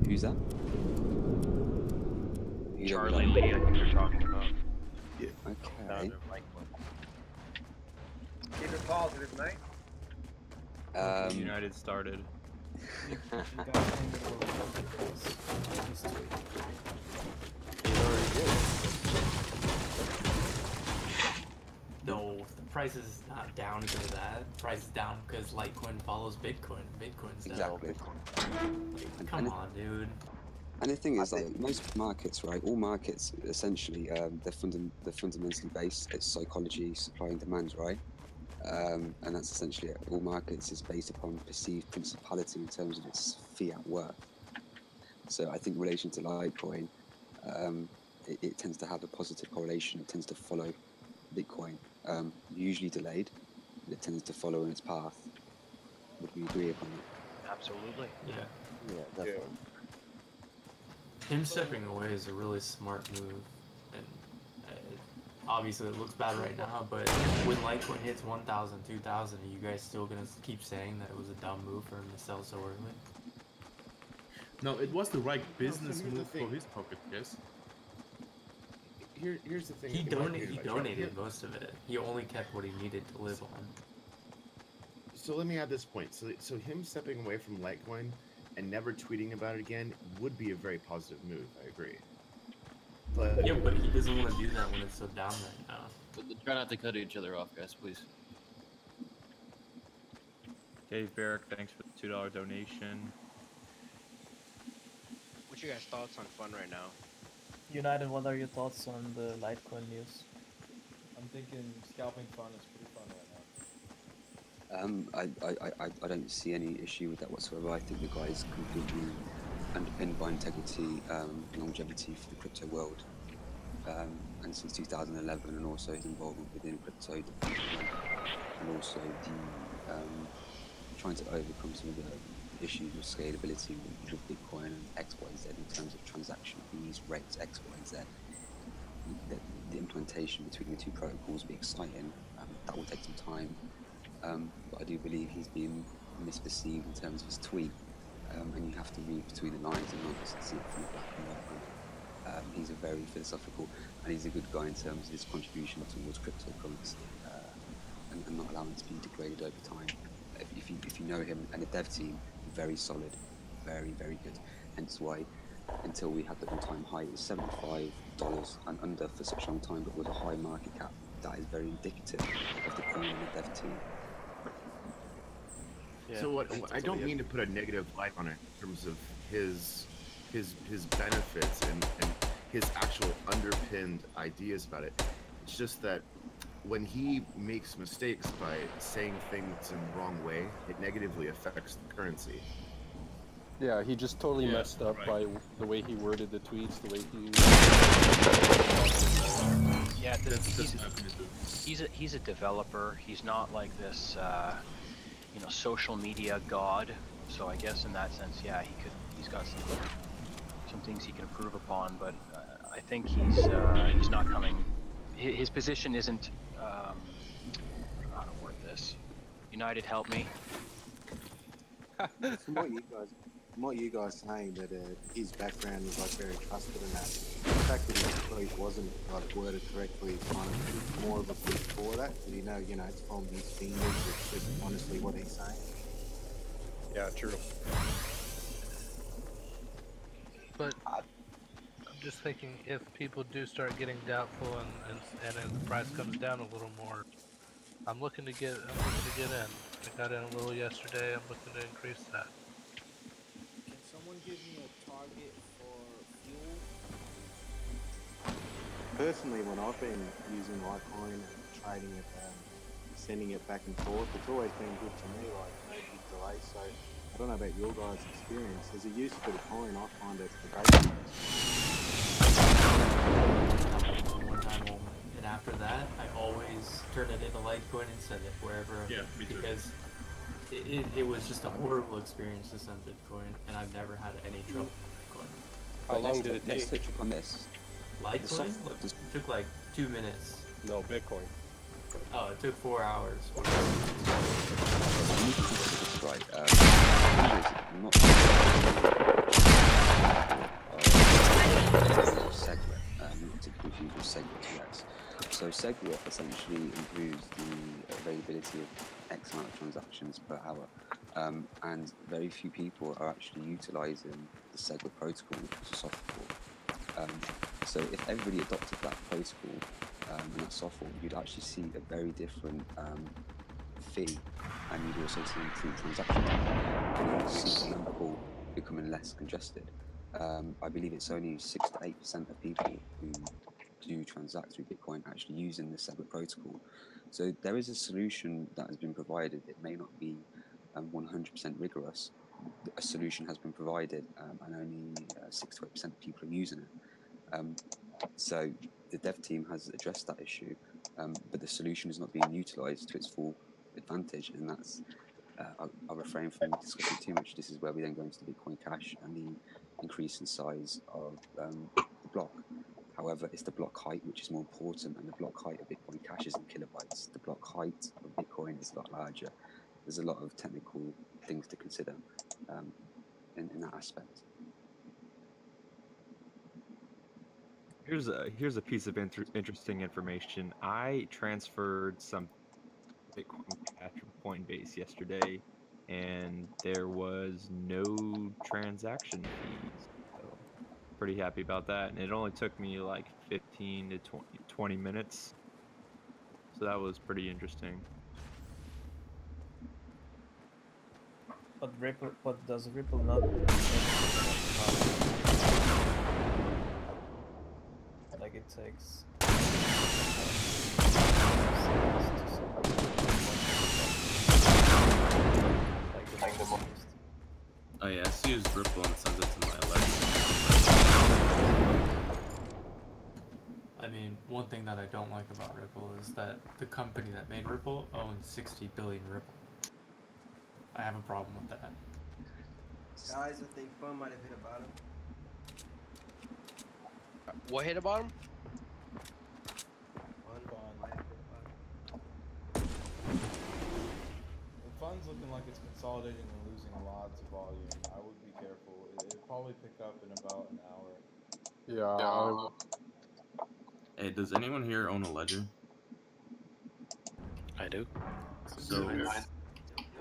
Who's that? Charlie Lee, I think you're talking about. Yeah. Okay. Keep it positive, mate. United started. No, the price is not down because of that. The price is down because Litecoin follows Bitcoin. Bitcoin's down. Exactly. Come on, dude. And the thing is, like most markets, right? All markets essentially, they're fundamentally based. It's psychology, supply and demand, right? And that's essentially it. All markets is based upon perceived principality in terms of its fiat worth. So I think in relation to Litecoin, it tends to have a positive correlation. It tends to follow Bitcoin, usually delayed, but it tends to follow in its path. Would we agree upon that? Absolutely. Yeah. Yeah, definitely. Him stepping away is a really smart move, and obviously it looks bad right now, but when Litecoin hits 1,000, 2,000, are you guys still gonna keep saying that it was a dumb move for him to sell so early? No, it was the right business here's the move for thing. his pocket, yes. Here's the thing. He in my donated. opinion, He about Trump. donated most of it. He only kept what he needed to live on. So let me add this point. So him stepping away from Litecoin and never tweeting about it again would be a very positive move. I agree. But Yeah, but he doesn't want to do that when it's so down right now. But try not to cut each other off, guys, please. Dave Barrick, thanks for the $2 donation. What's your guys' thoughts on fun right now? United, what are your thoughts on the Litecoin news? I'm thinking scalping fun is pretty fun right now. I don't see any issue with that whatsoever. I think the guy is completely underpinned by integrity, longevity for the crypto world, and since 2011, and also his involvement within crypto development, and also the trying to overcome some of the issues with scalability with Bitcoin and XYZ in terms of transaction fees, rates, XYZ. The implementation between the two protocols will be exciting. That will take some time, but I do believe he's been misperceived in terms of his tweet, and you have to read between the lines and not just see it from the black and white. He's a very philosophical, and he's a good guy in terms of his contribution towards cryptocurrency, and not allowing it to be degraded over time. If you know him and the dev team, very solid, very, very good. Hence why, until we had the all-time high, it was $75 and under for such a long time, but with a high market cap. That is very indicative of the coin and the dev team. Yeah, so what? I don't mean to put a negative light on it in terms of his benefits and his actual underpinned ideas about it. It's just that when he makes mistakes by saying things in the wrong way, it negatively affects the currency. Yeah, he just totally messed up by the way he worded the tweets, the way he... Yeah, he's a developer. He's not like this, social media god. So I guess in that sense, yeah, he's got some things he can improve upon. But I think he's not coming. His position isn't. How to word this? United, help me. From what you guys saying that his background is like very trusted in that. The fact that his tweet wasn't like worded correctly is kind of more of a push for that. Because you know, it's from his fingers. It's just honestly what he's saying. Yeah, true. But I'm just thinking if people do start getting doubtful and then the price comes down a little more, I'm looking to get in. I got in a little yesterday. I'm looking to increase that. Can someone give me a target for fuel? Personally, when I've been using Litecoin and trading it, sending it back and forth, it's always been good to me, like no big delay. So I don't know about your guys' experience. As a use for the coin, I find it a great use. One time only. And after that, I always turn it into Litecoin and send it wherever. Yeah, me too. Because it was just a horrible experience to send Bitcoin, and I've never had any trouble with Bitcoin. How long did it Let's take? touch upon this. Litecoin? It took like 2 minutes. No, Bitcoin. Oh, it took 4 hours. Right. Not to confuse with SegWit, yes. So SegWit essentially improves the availability of X amount of transactions per hour, and very few people are actually utilizing the SegWit protocol, which is a software. So if everybody adopted that protocol and that software, you'd actually see a very different fee, and you'd also see improved transaction time, and you'd see the pool becoming less congested. I believe it's only 6 to 8% of people who do transact through Bitcoin actually using the SegWit protocol. So there is a solution that has been provided. It may not be 100% rigorous. A solution has been provided, and only 6 to 8% of people are using it. So the dev team has addressed that issue, but the solution is not being utilized to its full advantage, and that's I'll refrain from discussing too much. This is where we then go into the Bitcoin Cash and the increase in size of the block. However, it's the block height which is more important, and the block height of Bitcoin Cash is in kilobytes. The block height of Bitcoin is a lot larger. There's a lot of technical things to consider in that aspect. Here's a piece of interesting information. I transferred some Bitcoin Cash from Coinbase yesterday, and there was no transaction fees. So pretty happy about that. And it only took me like 15 to 20 minutes. So that was pretty interesting. But does Ripple not? Like it takes. Oh yeah, I use Ripple and sends it to my ledger. I mean, one thing that I don't like about Ripple is that the company that made Ripple owns 60 billion Ripple. I have a problem with that. Guys, I think fun might have hit a bottom. What hit a bottom? Fun might have hit a bottom. The fund's looking like it's consolidating and losing lots of volume. I would be careful. It'll probably pick up in about an hour. Yeah. Hey, does anyone here own a ledger? I do. So,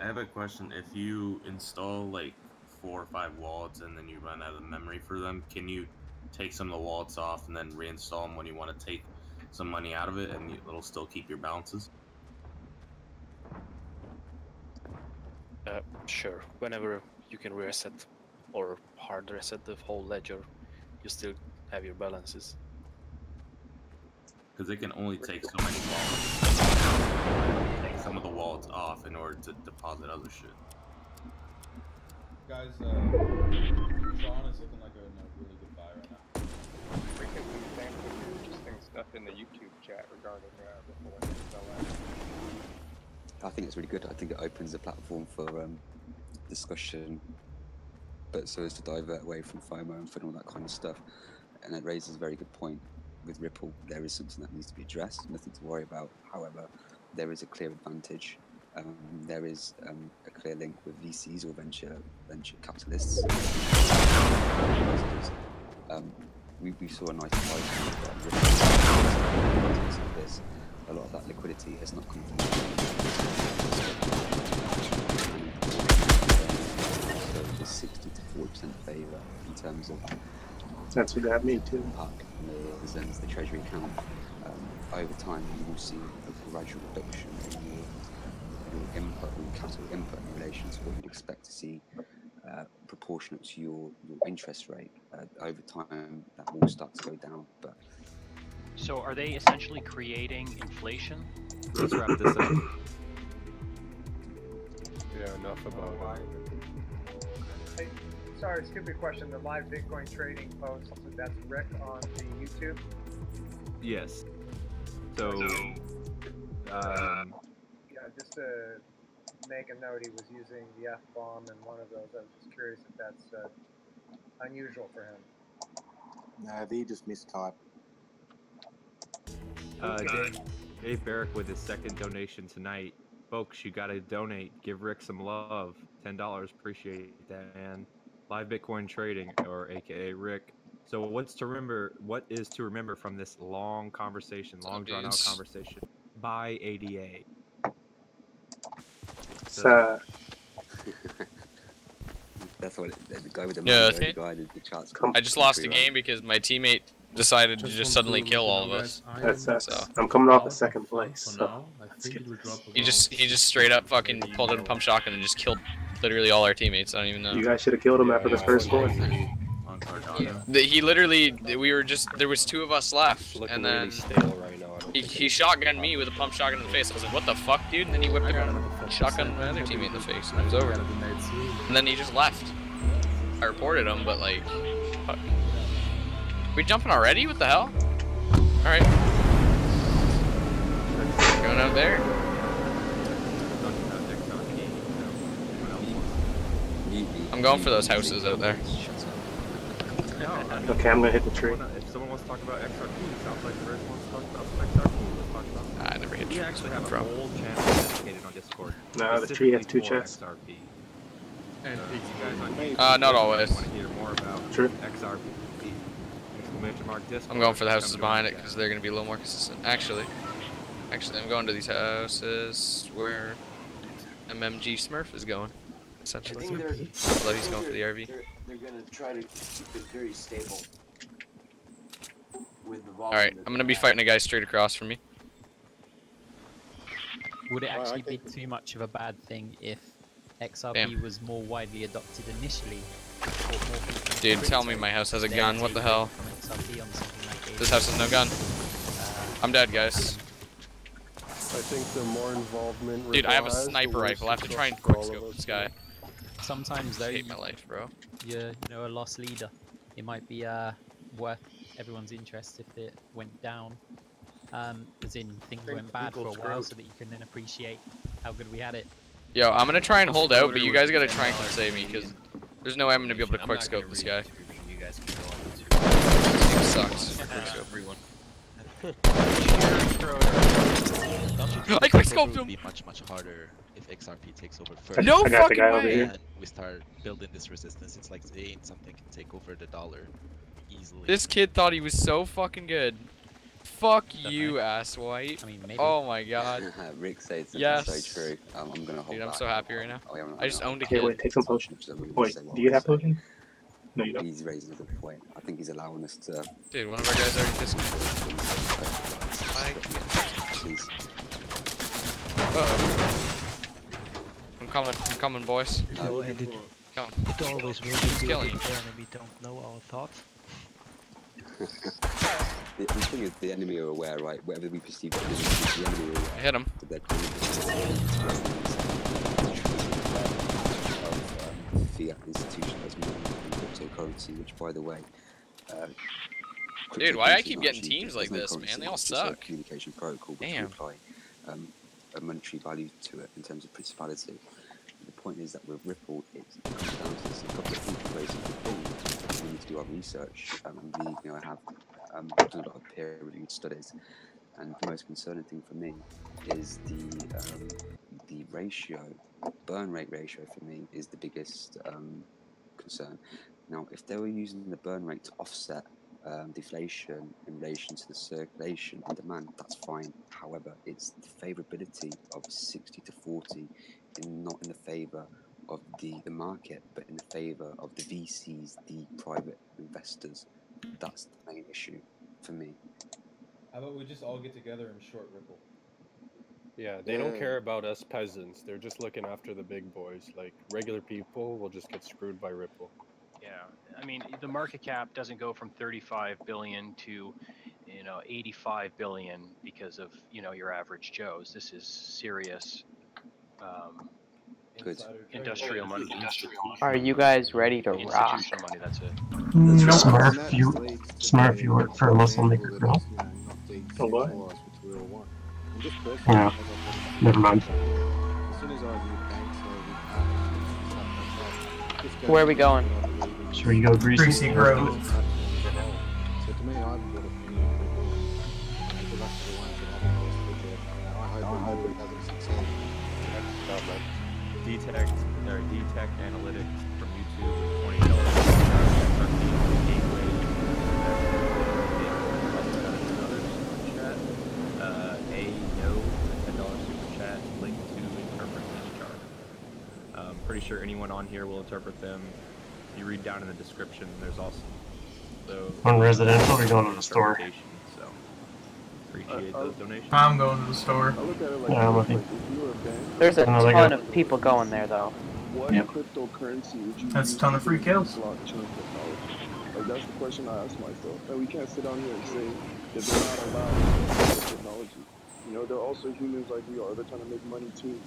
I have a question. If you install like 4 or 5 wallets and then you run out of memory for them, can you take some of the wallets off and then reinstall them when you want to take some money out of it, and it'll still keep your balances? Sure. Whenever you can reset or hard reset the whole ledger, you still have your balances. Because they can only take so many wallets. Take some of the wallets off in order to deposit other shit. Guys, Sean is looking like a really good buy right now. We can do some interesting stuff in the YouTube chat regarding Ripple and XLM. I think it's really good. I think it opens the platform for discussion, but so as to divert away from FOMO and all that kind of stuff. And it raises a very good point. With Ripple, there is something that needs to be addressed, nothing to worry about. However, there is a clear advantage. There is a clear link with VCs or venture capitalists. We saw a nice price of this. A lot of that liquidity has not come from so it's 60 to 40% favour in terms of that's what got me too. Represents the treasury account. Over time, you will see a gradual reduction in your input, or your capital input in relation to what you'd expect to see proportionate to your interest rate. Over time, that will start to go down. But so, are they essentially creating inflation? Let's wrap this up. Yeah, enough about it. Hey, sorry, stupid question. The live Bitcoin trading post, that's Rick on the YouTube? Yes. So, yeah, just to make a note, he was using the F-bomb in one of those. I was just curious if that's unusual for him. Nah, they just mistyped. Dave Barrick with his second donation tonight. Folks, you gotta donate. Give Rick some love. $10. Appreciate that, man. Live Bitcoin trading, or AKA Rick. So what is to remember from this long conversation, long drawn out conversation? Buy ADA. So that's what the guy with the the charts. I just lost a game because my teammate decided to just suddenly kill all of us. So I'm coming off the second place. So he just straight up fucking pulled out a pump shotgun and just killed literally all our teammates. I don't even know. You guys should have killed him after this first one. He literally, there was 2 of us left, and then he shotgunned me with a pump shotgun in the face. I was like, what the fuck, dude? And then he whipped around and shotgunned my other teammate in the face, and it was over. And then he just left. I reported him, but like, fuck. We jumping already? What the hell? Alright. Going out there. I'm going for those houses out there. Okay, I'm gonna hit the tree. If someone wants to talk about XRP, it sounds like the Red wants to talk about some XRP. Let's talk about that. I never hit We tree. actually have a whole channel dedicated on Discord. No, the tree has two specifically for chests. XRP. And you guys on Not always. want to hear more about XRP? Exclamation mark Discord. I'm going for the houses behind it because they're going to be a little more consistent. Actually, I'm going to these houses where MMG Smurf is going. Essentially, although he's going for the RV. They're gonna try to keep it very stable. With the All right, I'm going to be fighting a guy straight across from me. Would it actually be too much of a bad thing if XRP was more widely adopted initially? Dude, tell me my house has a gun. What the hell? This house has no gun. I'm dead, guys. I think the more involvement. Dude, I have a Ripple has, the sniper worse rifle. I have to it's try and for all of quickscope us. this guy. Sometimes though, I hate my life, bro. You're a lost leader. It might be worth everyone's interest if it went down. As in things went bad for a while, so that you can then appreciate how good we had it. Yo, I'm gonna try and hold out, but you guys gotta try and come save me, because there's no way I'm gonna be able to quickscope this guy. You guys can go on This game sucks. Quickscope. everyone. I quickscoped him! It would be much harder if XRP takes over first. No fucking way! And we start building this resistance. It's like saying something can take over the dollar easily. This kid thought he was so fucking good. Fuck you, ass white. I mean, maybe. Oh my god. Rick said something Yes. so true. I'm gonna hold Dude, I'm back. so happy right now. Oh, yeah, I just owned a Okay, kid. wait, take some potion. Wait, do you have potion? No, you don't. He's raising a good point. I think he's allowing us to. Dude, one of our guys already just. Please. I'm coming, boys. No, and it always will He's be killing when you. we don't know our thoughts. The thing is, the enemy are aware, right? Whatever we perceive to be the enemy are aware. I hit him. That they're fiat institutionalized money and cryptocurrency, which, by the way, Dude, why I cryptocurrency keep is getting actually- teams like there's no this, currency, man? They all it's just a suck. communication protocol which Damn. will apply a monetary value to it in terms of principality. The point is that with Ripple, it comes down to this. A couple of basic things. We need to do our research, and we, have done a lot of peer-reviewed studies. And the most concerning thing for me is the ratio, burn rate ratio for me is the biggest concern. Now, if they were using the burn rate to offset deflation in relation to the circulation and demand, that's fine. However, it's the favorability of 60 to 40, not in the favor of the market, but in the favor of the VCs, the private investors. That's the main issue for me. How about we just all get together and short Ripple? Yeah, they don't care about us peasants. They're just looking after the big boys. Like, regular people will just get screwed by Ripple. Yeah, I mean, the market cap doesn't go from 35 billion to, 85 billion because of, your average Joes. This is serious industrial money. Are you guys ready to rock? Institutional money, that's it. Smurf, you work for a muscle maker girl? Oh, what? Yeah, never mind. Where are we going? Should we go Greasy Grove? So to me, I would opinion because that's the ones that I hope it hasn't succeeded. Detect analytics from YouTube with $20. Super chat link to interpret this chart. Pretty sure anyone on here will interpret them. You read down in the description. There's also On residential, we're going to the store. So appreciate those donations. I'm going to the store. Yeah, I'm with you. There's a Another ton guy. of people going there, though. What Yep. cryptocurrency would you That's a use ton of free to kills. blockchain technology? Like, that's the question I ask myself. And we can't sit down here and say that they're not allowed to use technology. They're also humans like we are. They're trying to make money too.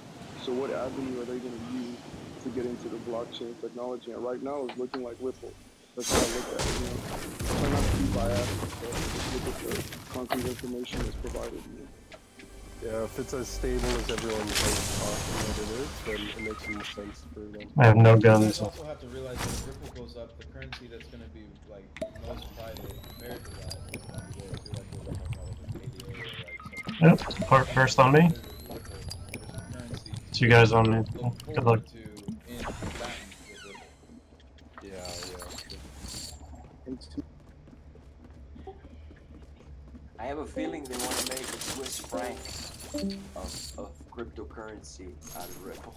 So what avenue are they going to use to get into the blockchain technology? And right now it's looking like Ripple. That's how I look at it. Try not to be biased, but just look at the concrete information that's provided. Yeah, if it's as stable as everyone's talking that it is, then it makes some sense for them. I have no You guns. guys also have to realize that if Ripple goes up, the currency that's going to be like most private compared to that is going to be there too. Like we were talking about with like ADA or like stuff. Yep, first on me. Ripple. There's some currency. So you guys on me. Look Good luck. forward to in combatant with Ripple. Yeah. I have a feeling they want to make a Swiss franc of cryptocurrency out of Ripple.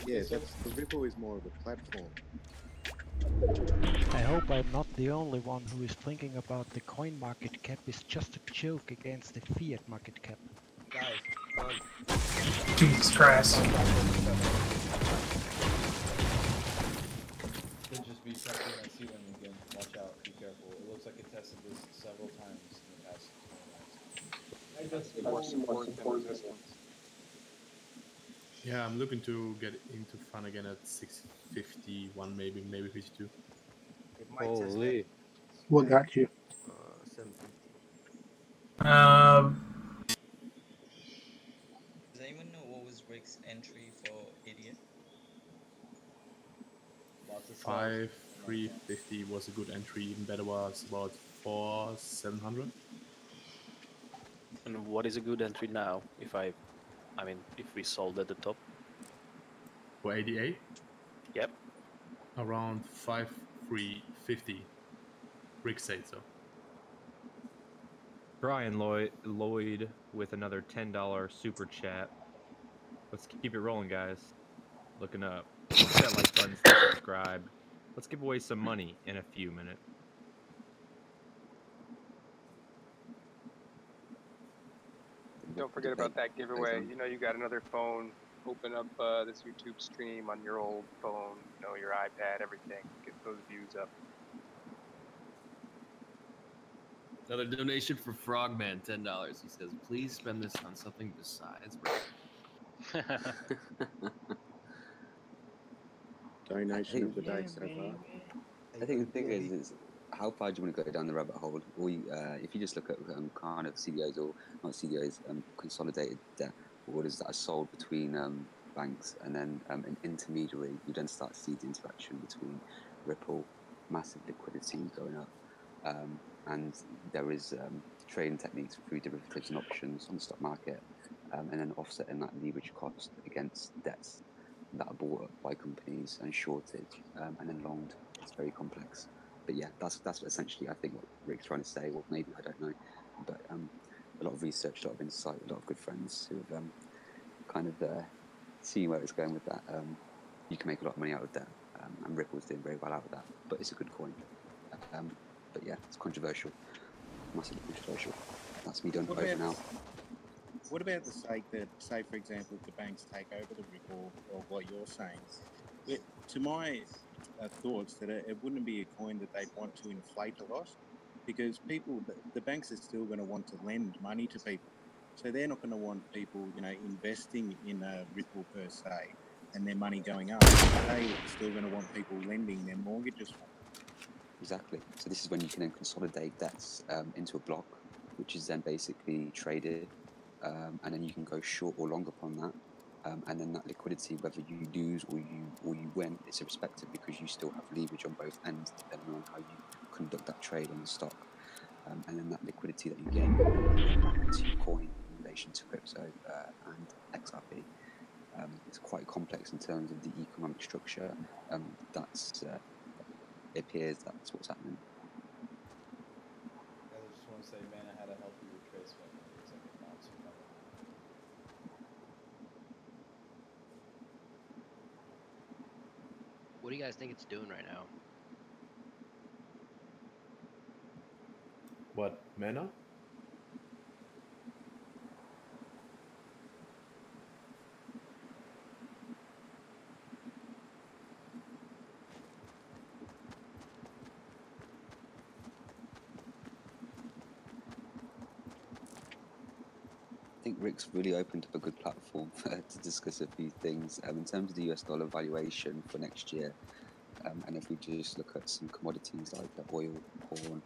Yeah, that's, the Ripple is more of a platform. I hope I'm not the only one who is thinking about the coin market cap is just a joke against the fiat market cap. Guys, run. Jesus Christ. Could just be testing that ceiling again. Watch out. Be careful. It looks like it tested this several times in the past 20 minutes. More support than resistance. Yeah, I'm looking to get into fun again at 651, maybe 52. Holy. What got you? 750. Does anyone know what was Rick's entry for idiot? 5350 was a good entry. Even better was about 4700. And what is a good entry now? If if we sold at the top. For 88? Yep. Around 5350. Rick said so. Brian Lloyd with another $10 super chat. Let's keep it rolling, guys. Looking up. Hit that like button, subscribe. Let's give away some money in a few minutes. Don't forget about that giveaway. You know you got another phone. Open up this YouTube stream on your old phone, your iPad, everything. Get those views up. Another donation for Frogman, $10. He says, please spend this on something besides Rick. Donation of the day so far. I think the thing is how far do you want to go down the rabbit hole? Or if you just look at kind of CDOs or not CDOs, consolidated debt orders that are sold between banks and then an intermediary, you then start to see the interaction between Ripple, massive liquidity going up, and there is trading techniques through derivatives and options on the stock market, and then offsetting that leverage cost against debts that are bought up by companies and shorted and then longed. It's very complex. But yeah, that's essentially I think what Rick's trying to say, or maybe I don't know. But a lot of research, a lot of insight, a lot of good friends who have kind of seen where it's going with that. You can make a lot of money out of that, and Ripple's doing very well out of that. But it's a good coin. But yeah, it's controversial, massively controversial. That's me done over now. What about the sake that, say, for example, if the banks take over the Ripple, or what you're saying, to my thoughts, that it wouldn't be a coin that they'd want to inflate a lot, because people, the banks are still going to want to lend money to people. So they're not going to want people, investing in a Ripple per se, and their money going up. They're still going to want people lending their mortgages for them. Exactly. So this is when you can then consolidate debts into a block, which is then basically traded, and then you can go short or long upon that, and then that liquidity, whether you lose or you win, it's irrespective because you still have leverage on both ends depending on how you conduct that trade on the stock, and then that liquidity that you gain into your coin in relation to crypto and XRP. It's quite complex in terms of the economic structure. It appears that's what's happening. I just want to say, man, I had a healthy retracement. It's like a monster level. What do you guys think it's doing right now? What, mana? I think Rick's really opened up a good platform to discuss a few things in terms of the US dollar valuation for next year. And if we just look at some commodities like oil, corn,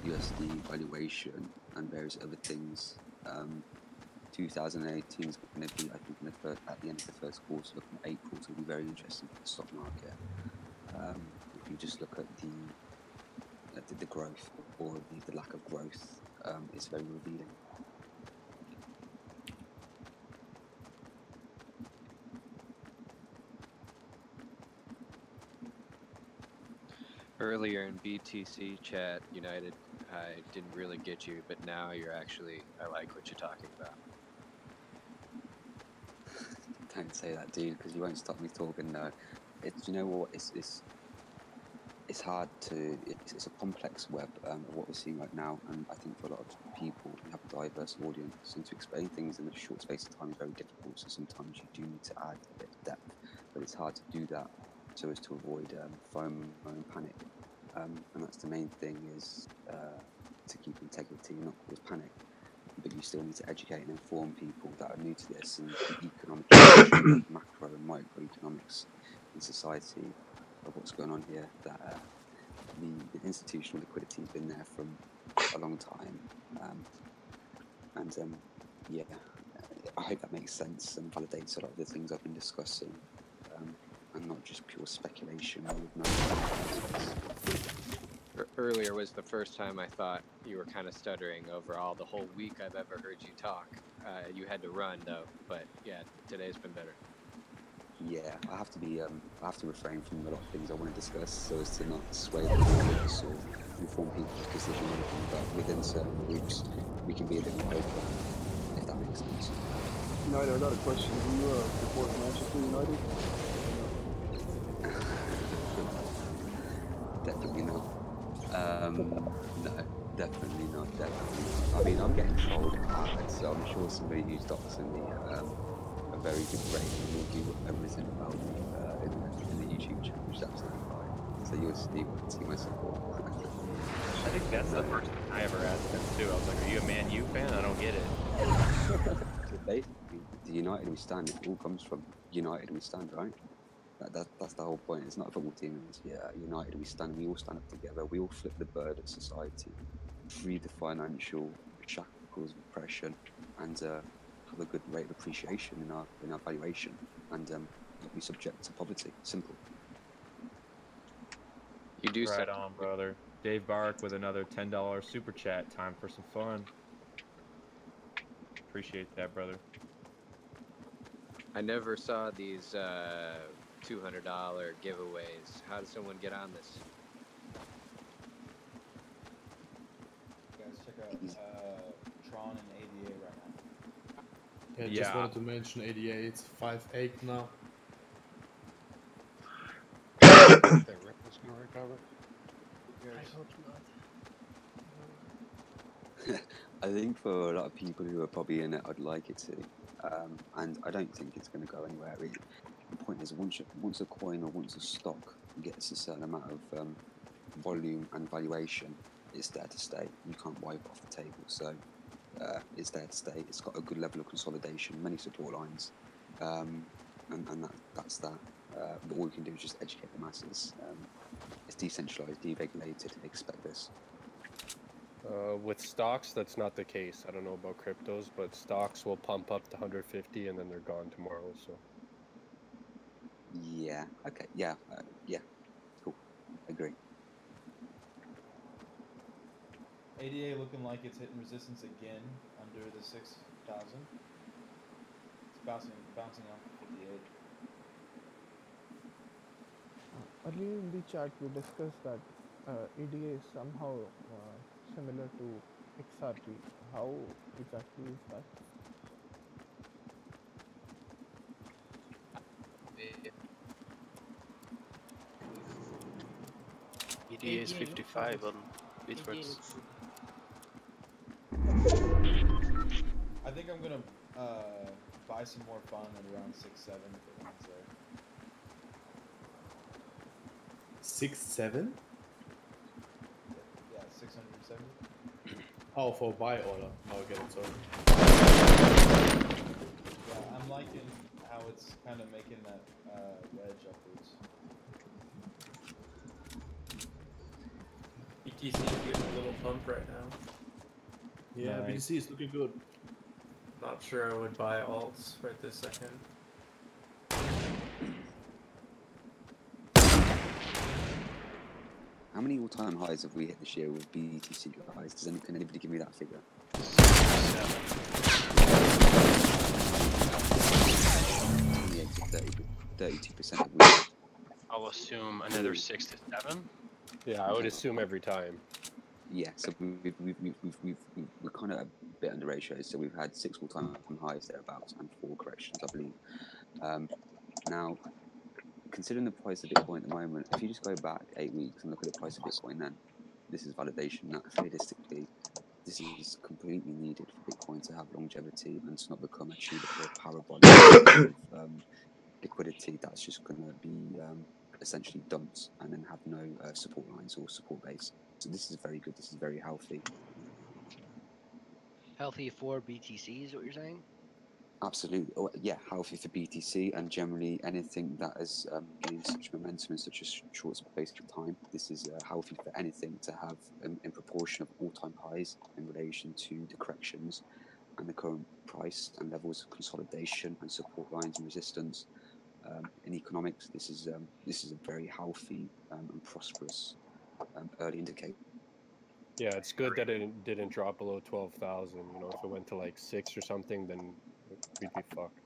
USD valuation, and various other things, 2018 is going to be, I think, at the end of the first quarter, looking at April, it's going to be very interesting for the stock market. If you just look at the growth or the lack of growth, it's very revealing. Earlier in BTC chat, United, I didn't really get you, but now you're actually, I like what you're talking about. Don't say that, dude, because you won't stop me talking. No, it's, you know what, it's hard to, it's a complex web of what we're seeing right now, and I think for a lot of people who have a diverse audience, and to explain things in a short space of time is very difficult, so sometimes you do need to add a bit of depth, but it's hard to do that so as to avoid FOMO and panic, and that's the main thing, is to keep integrity and not cause panic, but you still need to educate and inform people that are new to this and the economic macro and microeconomics in society of what's going on here, that the institutional liquidity has been there for a long time, and yeah, I hope that makes sense and validates a lot of the things I've been discussing, and not just pure speculation with no context. Earlier was the first time I thought you were kind of stuttering. Over all the whole week I've ever heard you talk. You had to run though, but yeah, today's been better. Yeah, I have to be. I have to refrain from a lot of things I want to discuss, so as to not sway the audience or inform people's decision making. But within certain groups, we can be a bit more open, if that makes sense. United, I got a question. Do you support Manchester United? Definitely not. No, definitely not. Definitely not. I mean, I'm getting trolled hard, so I'm sure somebody who's doxing me a very good rate will do everything about me in the YouTube channel, which is absolutely fine. So you'll see my support. I think that's the first thing I ever asked him too. I was like, "Are you a Man U fan? I don't get it." So basically, the United we stand, it all comes from United we stand, right? That's the whole point. It's not a football team. It's United we stand. We all stand up together. We all flip the bird of society, free the financial shackles of oppression, and have a good rate of appreciation in our valuation, and not be subject to poverty. Simple. You do right on, brother. Dave Bark with another $10 super chat. Time for some fun. Appreciate that, brother. I never saw these $200 giveaways. How does someone get on this? You guys check out Tron and ADA right now. Yeah, just wanted to mention ADA. It's 5.8 now. The ripple's gonna recover. I hope not. I think for a lot of people who are probably in it, I'd like it to, and I don't think it's going to go anywhere. Really. The point is, once a coin or once a stock gets a certain amount of volume and valuation, it's there to stay. You can't wipe it off the table. So it's there to stay. It's got a good level of consolidation, many support lines, and that's that. But all we can do is just educate the masses. It's decentralized, deregulated. Expect this. With stocks, that's not the case. I don't know about cryptos, but stocks will pump up to 150 and then they're gone tomorrow. So. Yeah. Okay. Yeah. Yeah. Cool. Agree. ADA looking like it's hitting resistance again under the 6,000. It's bouncing off the 58. Earlier in the chat, we discussed that EDA is somehow similar to XRP. How exactly is that? EDA is 55 on Bitworks. I think I'm gonna buy some more fun at around 6.7 if it lands there. 6.7? Yeah, 670. Oh, for buy order. Oh, okay, sorry. Yeah, I'm liking how it's kind of making that wedge upwards. BTC is getting a little pump right now. Yeah, Nice. BTC is looking good. Not sure I would buy alts right this second. How many all-time highs have we hit this year with BTC, guys? Can anybody give me that figure? 28 to 32% of we. I'll assume another 6 to 7. Yeah, I would assume every time. Yeah, so we're kind of a bit under ratio. So we've had 6 all-time highs thereabouts and 4 corrections, I believe. Now, considering the price of Bitcoin at the moment, if you just go back 8 weeks and look at the price of Bitcoin, then this is validation that realistically, this is completely needed for Bitcoin to have longevity and to not become a cheap parabolic liquidity that's just going to be essentially dumped and then have no support lines or support base. So this is very good. This is very healthy. Healthy for BTC is what you're saying? Absolutely. Oh, yeah, healthy for BTC and generally anything that has gained such momentum in such a short space of time. This is healthy for anything to have in proportion of all-time highs in relation to the corrections and the current price and levels of consolidation and support lines and resistance. In economics, this is a very healthy and prosperous early indicator. Yeah, it's good that it didn't drop below 12,000. You know, if it went to like 6 or something, then we'd be fucked.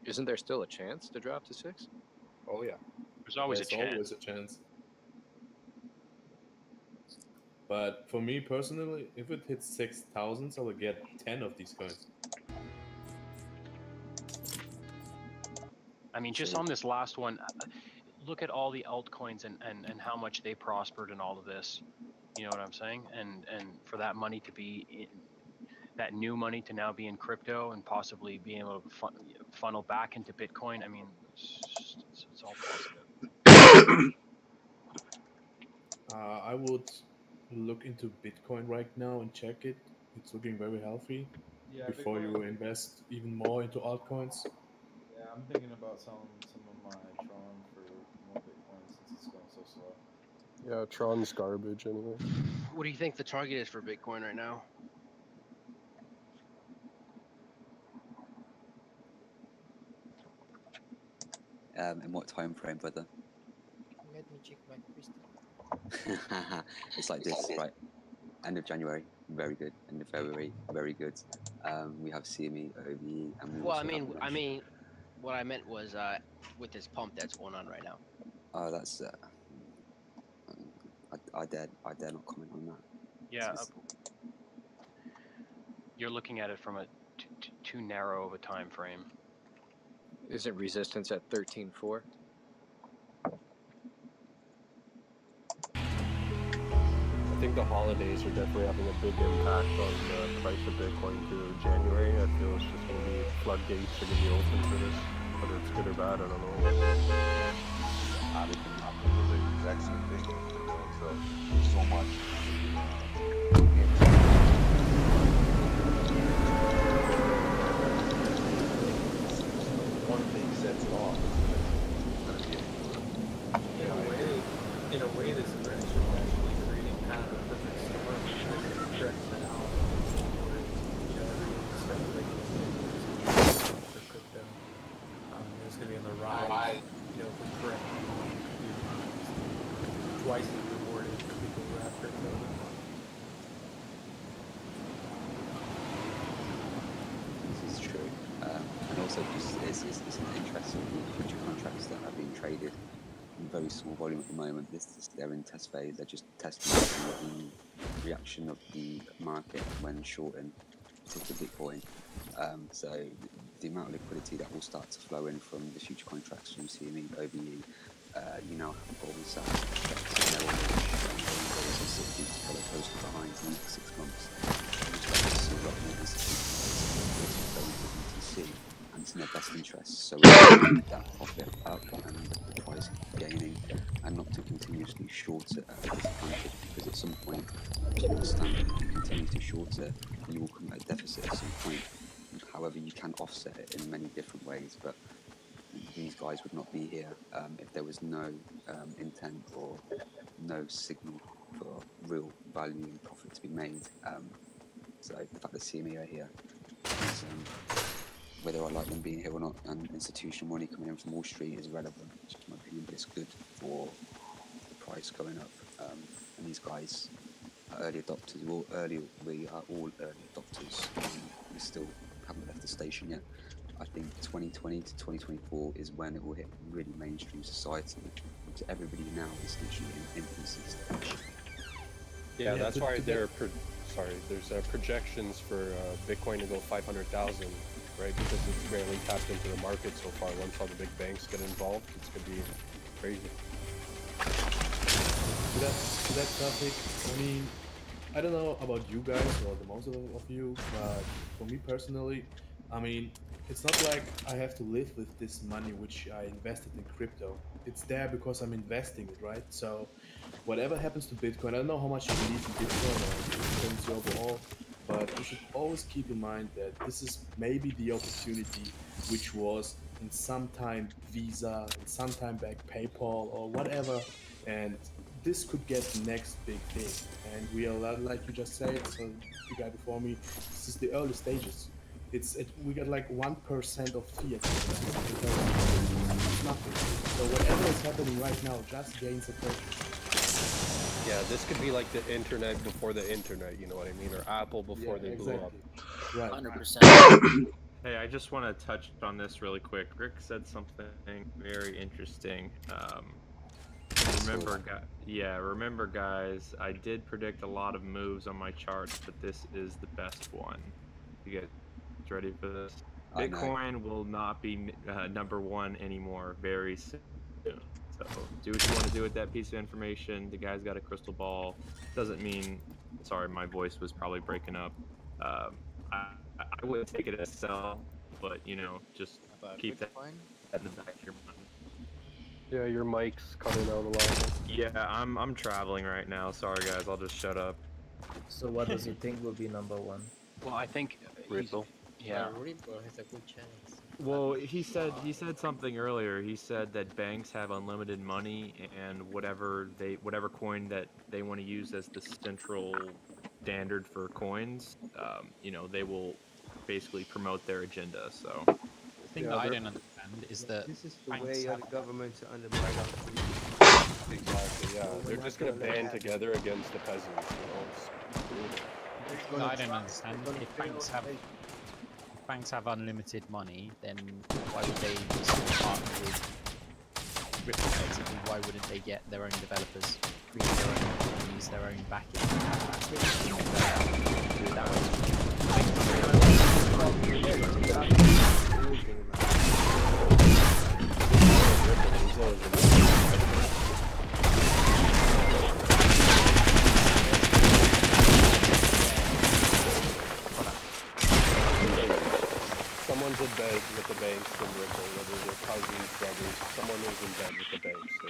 Isn't there still a chance to drop to 6? Oh yeah, there's always There's a chance. always a chance. But for me personally, if it hits 6,000, I will get 10 of these coins. I mean, just on this last one, look at all the altcoins and how much they prospered in all of this. You know what I'm saying? And for that money to be in, that new money to now be in crypto and possibly being able to funnel back into Bitcoin. I mean, it's all positive. I would look into Bitcoin right now and check it. It's looking very healthy. Yeah, before Bitcoin. you invest even more into altcoins. Yeah, I'm thinking about selling some of my Tron for more Bitcoin since it's going so slow. Yeah, Tron's garbage anyway. What do you think the target is for Bitcoin right now? In what time frame, brother? Let me check my crystal. It's like this, right? End of January, very good. End of February, very good. We have CME, OBE, and we Well, also I mean, what I meant was with this pump that's going on right now. Oh, that's. I dare not comment on that. Yeah, you're looking at it from a too narrow of a time frame. Isn't resistance at 13.4? I think the holidays are definitely having a big impact on the price of Bitcoin through January. I feel it's just going to be floodgates are going to be open for this. Whether it's good or bad, I don't know. I'm doing the exact same thing. So there's so much. One thing sets it off. In a way, this correction is actually creating kind of a perfect storm because it corrects it out. You know, everyone's speculating for crypto. It's going to be on the rise. You know, if we correct it, it could be twice as rewarded for people who have crypto. This is true. And also, just it's an interest in the future contracts that are being traded in very small volume at the moment. They're in test phase. They're just testing the reaction of the market when shorting particular Bitcoin. So the amount of liquidity that will start to flow in from the future contracts from CME, OBE, you now have Goldman Sachs, Sept, Merrill Lynch, and Citi to follow closely behind in the next 6 months. We expect to see a lot more institutional BTC, and it's in their best interest. So we keep that profit up and the price gaining, and not to continuously short it at a disadvantage, because at some point, to an extent, if you continue to short it, you will come at a deficit at some point. However, you can offset it in many different ways, but these guys would not be here if there was no intent or no signal for real value and profit to be made. So the fact that CME are here is, whether I like them being here or not, and institutional money coming in from Wall Street is irrelevant. It's just my opinion, but it's good for the price going up. And these guys are early adopters. We are all early adopters. We still haven't left the station yet. I think 2020 to 2024 is when it will hit really mainstream society, because everybody now is literally in infancy stage. Yeah, that's why there's projections for Bitcoin to go 500,000, right? Because it's barely tapped into the market so far. Once all the big banks get involved, it's gonna be crazy. To that topic, I mean, I don't know about you guys or the most of you, but for me personally, I mean, it's not like I have to live with this money which I invested in crypto. It's there because I'm investing it, right? So whatever happens to Bitcoin, I don't know how much you believe in Bitcoin or cryptocurrency overall, but you should always keep in mind that this is maybe the opportunity which was in some time Visa, in some time back PayPal or whatever, and this could get the next big thing. And we are, like you just said, so the guy before me, this is the early stages. We got like 1% of fiat. It's nothing. So whatever is happening right now just gains attention. Yeah, this could be like the internet before the internet, you know what I mean? Or Apple before they blew up. Right. 100%. Hey, I just want to touch on this really quick. Rick said something very interesting. Remember, guys, I did predict a lot of moves on my charts, but this is the best one. You guys ready for this? Bitcoin will not be number one anymore very soon. So do what you want to do with that piece of information. The guy's got a crystal ball. Doesn't mean. Sorry, my voice was probably breaking up. I wouldn't take it as sell, but just keep that in the back of your mind. Yeah, your mic's cutting out a lot. Yeah, I'm traveling right now. Sorry guys, I'll just shut up. So what does he think will be number one? Well, I think Ripple. Yeah. Ripple has a good chance. Well, he said something earlier. He said that banks have unlimited money, and whatever coin that they want to use as the central standard for coins, they will basically promote their agenda. So The thing that I don't understand is that this is the banks way have of the government to undermine Exactly, yeah. They're just gonna band together against the peasants, I don't understand. If banks have unlimited money, then why would they partner with Ripple? Basically, why wouldn't they get their own developers, create their own, use their own backing? Someone's in bed with the banks from Ripple, whether they're cousins, brothers, someone is in bed with the banks. So.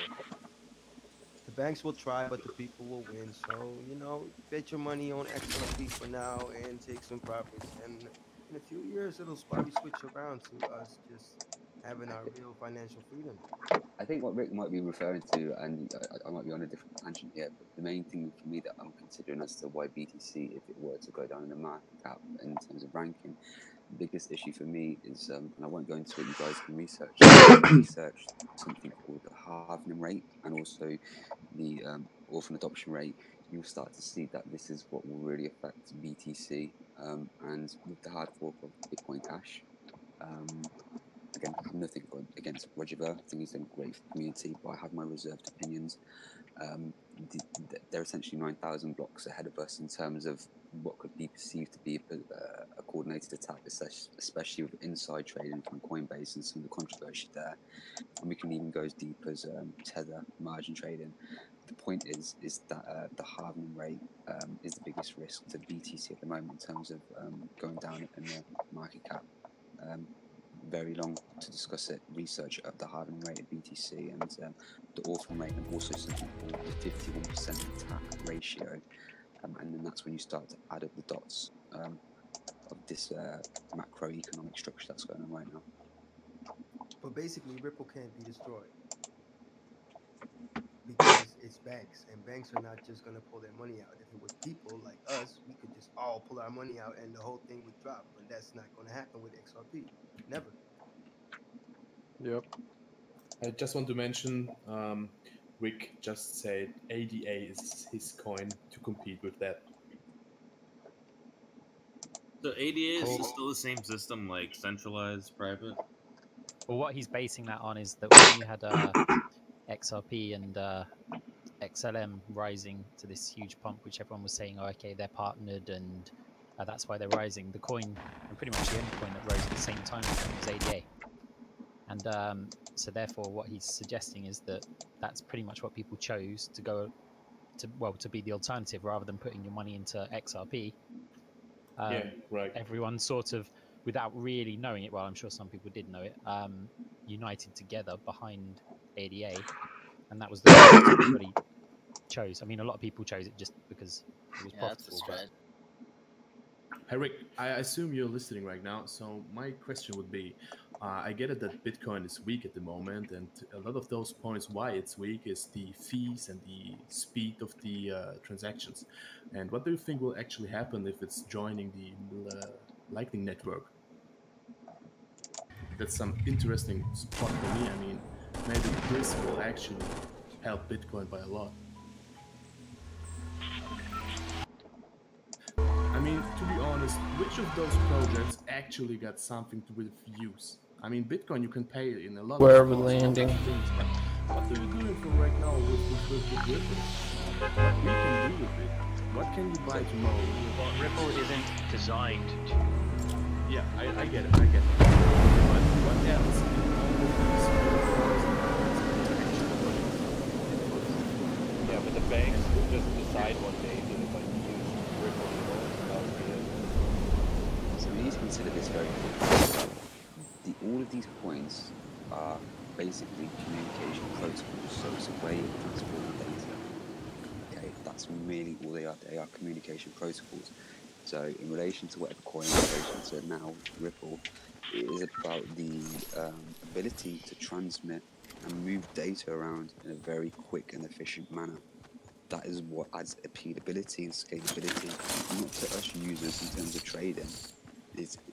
The banks will try, but the people will win. So, bet your money on XRP for now and take some profits. And in a few years, it'll probably switch around to us just having our real financial freedom. I think what Rick might be referring to, and I might be on a different tangent here, but the main thing for me that I'm considering as to why BTC, if it were to go down in the market cap in terms of ranking, the biggest issue for me is, and I won't go into it, you guys can research something called the halvening rate and also the orphan adoption rate. You'll start to see that this is what will really affect BTC, and with the hard fork of Bitcoin Cash. Again, I have nothing against Roger Ver. I think he's done great for the community, but I have my reserved opinions. They're essentially 9,000 blocks ahead of us in terms of what could be perceived to be a coordinated attack, especially with inside trading from Coinbase and some of the controversy there. And we can even go as deep as Tether margin trading. The point is that the halvening rate is the biggest risk to BTC at the moment in terms of going down in the market cap. Very long to discuss it. Research of the halving rate of BTC and the orphan rate, and also something called the 51% attack ratio. And then that's when you start to add up the dots of this macroeconomic structure that's going on right now. But basically, Ripple can't be destroyed because it's banks, and banks are not just gonna pull their money out. If it was people like us, we could just all pull our money out and the whole thing would drop. But that's not gonna happen with XRP. Never. Yep. I just want to mention, Rick just said ADA is his coin to compete with that. So ADA is Cool. still the same system, like centralized private. Well, what he's basing that on is that when you had XRP and XLM rising to this huge pump, which everyone was saying, oh, okay, they're partnered and that's why they're rising. The coin, and pretty much the only coin that rose at the same time was ADA. And so therefore what he's suggesting is that that's pretty much what people chose to go to, well, to be the alternative rather than putting your money into XRP. Yeah, right. Everyone sort of, without really knowing it, well, I'm sure some people did know it, united together behind ADA, and that was the one that everybody chose. I mean, a lot of people chose it just because it was profitable. But Hey Rick, I assume you're listening right now. So my question would be, I get it that Bitcoin is weak at the moment, and a lot of those points why it's weak is the fees and the speed of the transactions. And what do you think will actually happen if it's joining the Lightning Network? That's some interesting spot for me. I mean, maybe this will actually help Bitcoin by a lot. I mean, to be honest, which of those projects actually got something to do with views? I mean, Bitcoin you can pay in a lot Wherever of landing. things, but what are you doing for right now with Ripple? What we can do with it? What can you buy tomorrow? Well, Ripple isn't designed to. Yeah, I get it, But what else? Yeah, but the banks will just decide one day to like use Ripple. So we need to consider this very quickly. All of these points are basically communication protocols, so it's a way of transporting data. Okay, that's really all they are. They are communication protocols. So in relation to whatever coin, in relation to now Ripple, it is about the ability to transmit and move data around in a very quick and efficient manner. That is what adds appealability and scalability, not to us users in terms of trading.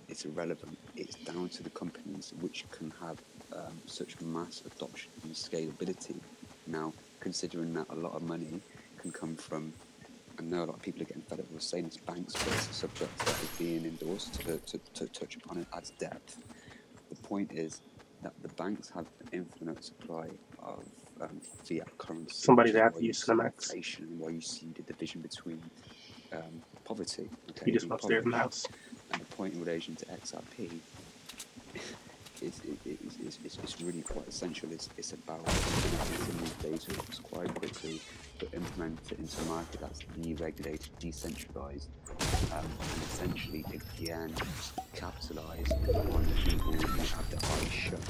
It's irrelevant. It's down to the companies which can have such mass adoption and scalability. Now, considering that a lot of money can come from, I know a lot of people are getting fed up with saying it's banks, but it's a subject that is being endorsed to touch upon it adds depth. The point is that the banks have an infinite supply of fiat currency. Somebody's which is after why you, see Cinemax. inflation, and why you see the division between poverty. Okay, You just upstairs in the house. And the point in relation to XRP it's really quite essential. It's about being able to move data quite quickly, but implement it into a market that's deregulated, decentralized, and essentially again capitalize on the people who have the eyes shut.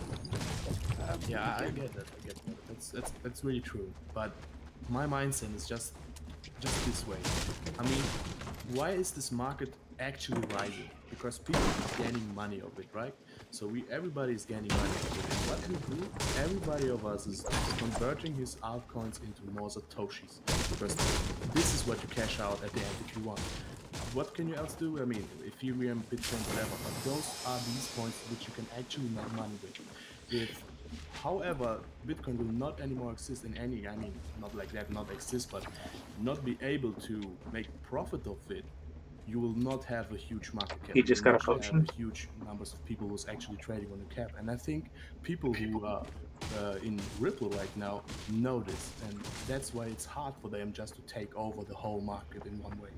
Yeah, I get that. That's really true. But my mindset is just this way. I mean, why is this market actually rising? Because people are gaining money of it, right? So everybody is gaining money of it. And what we do, everybody of us is converting his altcoins into more satoshis, because this is what you cash out at the end if you want. What can you else do? I mean, Ethereum, Bitcoin, whatever. But those are these coins which you can actually make money with. However, Bitcoin will not anymore exist in any, I mean, not like that, not exist, but not be able to make profit of it, you will not have a huge market cap. He just got a You will not potion. have a huge numbers of people who's actually trading on the cap. And I think people who are in Ripple right now know this, and that's why it's hard for them just to take over the whole market in one way.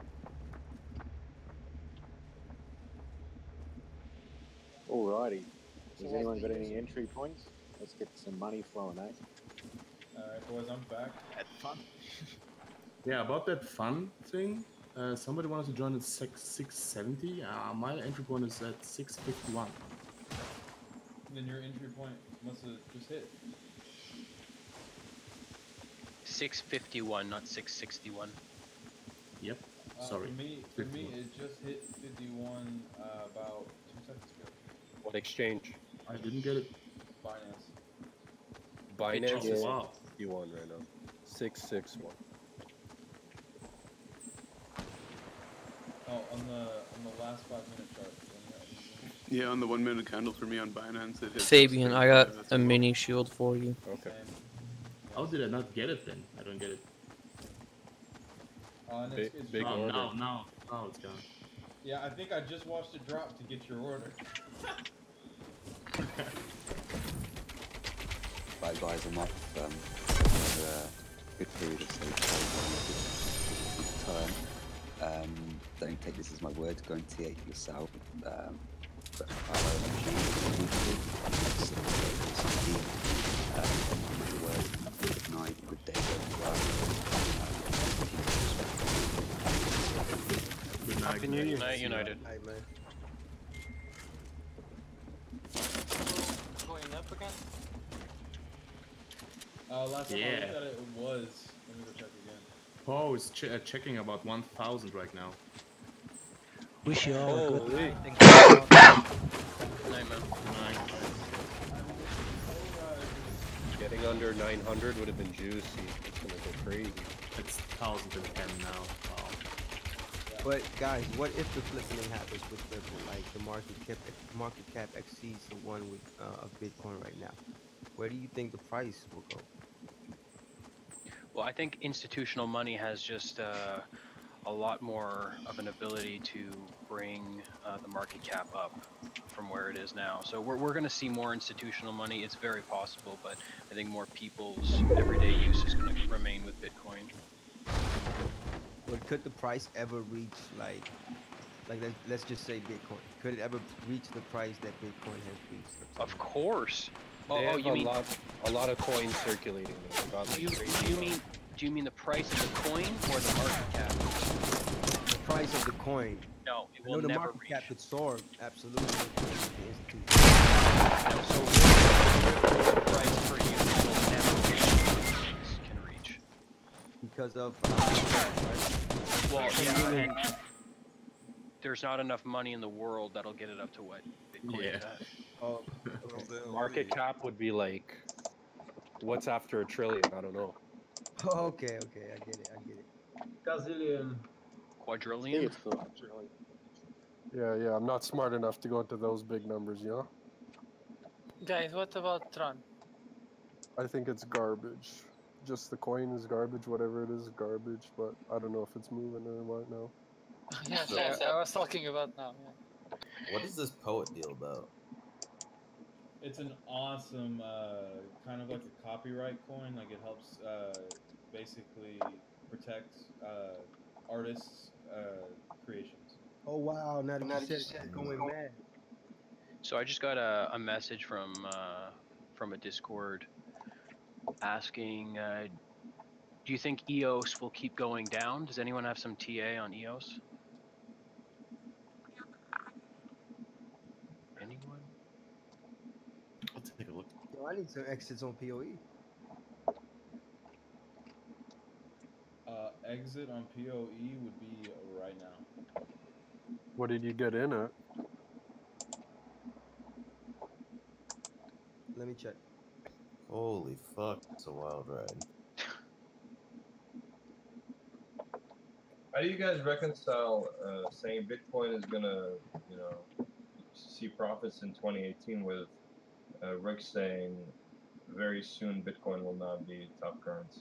Alrighty. Has anyone got any entry points? Let's get some money flowing, eh? Alright, boys, I'm back. Had fun. Yeah, about that fun thing, somebody wanted to join at 670. My entry point is at 651. Then your entry point must have just hit. 651, not 661. Yep. Sorry. For me, it just hit 51 about 2 seconds ago. What exchange? I didn't get it. Binance. Binance Oh, is wow. 51 right now. 661. Oh, on the last 5-minute chart. Yeah, on the 1 minute candle for me on Binance, it hit. Fabian, I got that's a low. mini shield for you. Okay. How did I not get it then? I don't get it. And it's Big oh, order. now it's gone. Yeah, I think I just watched it drop to get your order. Right, guys, I'm off for a good period of safe time. Don't take this as my word. Go and TA yourself. But good night, good day, Good night. Happy New Year. Good night, United. Night, man. Going up again? Last time I Yeah. looked at it, it was. Let me go check again. Poe is checking about 1,000 right now. Wish you all a good Holy. night. Good night, man. Getting under 900 would have been juicy. It's gonna go crazy. It's 1,010 now. Wow. But guys, what if the flipping happens with Ripple? Like the market cap exceeds the one with of Bitcoin right now. Where do you think the price will go? Well, I think institutional money has just a lot more of an ability to bring the market cap up from where it is now. So we're going to see more institutional money. It's very possible, but I think more people's everyday use is going to remain with Bitcoin. But could the price ever reach like let's just say Bitcoin? Could it ever reach the price that Bitcoin has reached? Of course. They have you mean a lot of coins circulating. do you mean the price of the coin or the market cap? The price of the coin. No, it I will know the never market reach. cap could soar, absolutely. No, so the price per unit will never reach can reach. Because of Well, yeah, and there's not enough money in the world that'll get it up to what Bitcoin is at. Oh, Market cap would be like, what's after $1 trillion? I don't know. okay, I get it. Gazillion. Quadrillion? Yeah, I'm not smart enough to go into those big numbers, you know? Guys, what about Tron? I think it's garbage. Just the coin is garbage, whatever it is garbage, but I don't know if it's moving or what now. Yes, I was talking about now. Yeah. What is this poet deal about? It's an awesome kind of like a copyright coin. Like it helps basically protect artists' creations. Oh wow! Now that you said it's going mad. So I just got a message from a Discord asking, do you think EOS will keep going down? Does anyone have some TA on EOS? Anyone? I'll take a look. Yo, I need some exits on POE. Exit on POE would be right now. What did you get in at? Let me check. Holy fuck, it's a wild ride. How do you guys reconcile saying Bitcoin is gonna, see profits in 2018 with Rick saying very soon Bitcoin will not be top currency?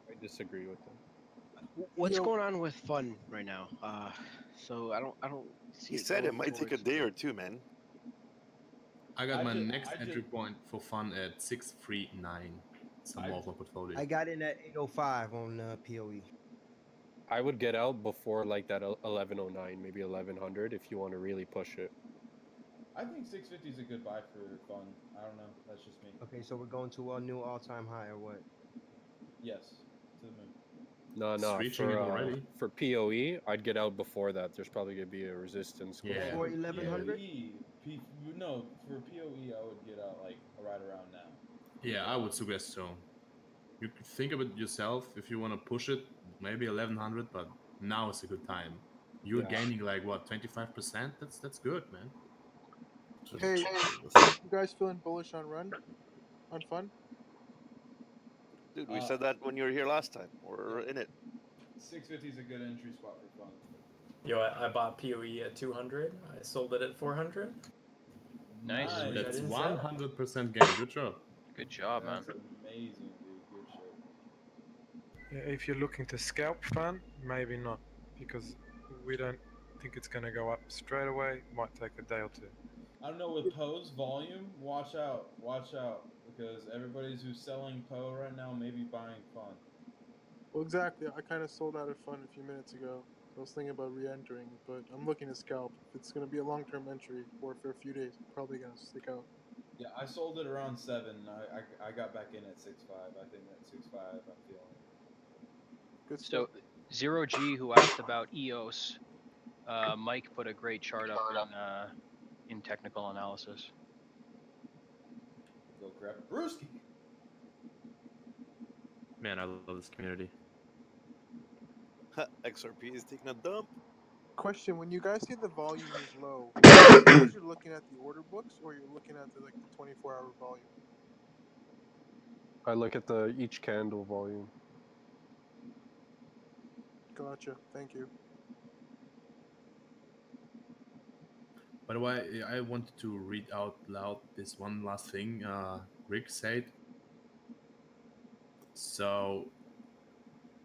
I disagree with him. What's going on with Fun right now? So I don't see. He it said it going might take a towards- day or two, man. I got my just- next I entry just- point for fun at 639. Some more of my portfolio. I got in at 805 on POE. I would get out before like that 1109, maybe 1100 if you want to really push it. I think 650 is a good buy for fun. I don't know. That's just me. Okay, so we're going to a new all-time high or what? Yes, to the moon. No, It's reaching it already. for POE, I'd get out before that. There's probably gonna be a resistance. Yeah. Before 1100? No, for POE, I would get out like right around now. Yeah, I would suggest so. You could think of it yourself if you want to push it, maybe 1100, but now is a good time. You're Yeah. gaining like what, 25%? That's good, man. Hey, you guys feeling bullish on Run? On Fun? Dude, we said that when you were here last time. We're in it. 650 is a good entry spot for fun. Yo, I bought PoE at 200. I sold it at 400. Nice. That's 100% gain. Good job. Good job, man. That's amazing, dude. Good shit. Yeah, if you're looking to scalp fun, maybe not, because we don't think it's going to go up straight away. Might take a day or two. I don't know, with Poe's volume, watch out, because everybody's who's selling Poe right now may be buying fun. Well, exactly. I kind of sold out of fun a few minutes ago. I was thinking about re-entering, but I'm looking to scalp. If it's going to be a long-term entry or for a few days, I'm probably going to stick out. Yeah, I sold it around 7. I got back in at 6.5. I think at 6.5 I'm feeling it. Good So stuff. Zero G, who asked about EOS, Mike put a great chart up in technical analysis. Go grab a brewski. Man, I love this community. XRP is taking a dump. Question: when you guys say the volume is low, is you're looking at the order books or you're looking at the 24-hour volume? I look at each candle volume. Gotcha. Thank you. By the way, I wanted to read out loud this one last thing Rick said. So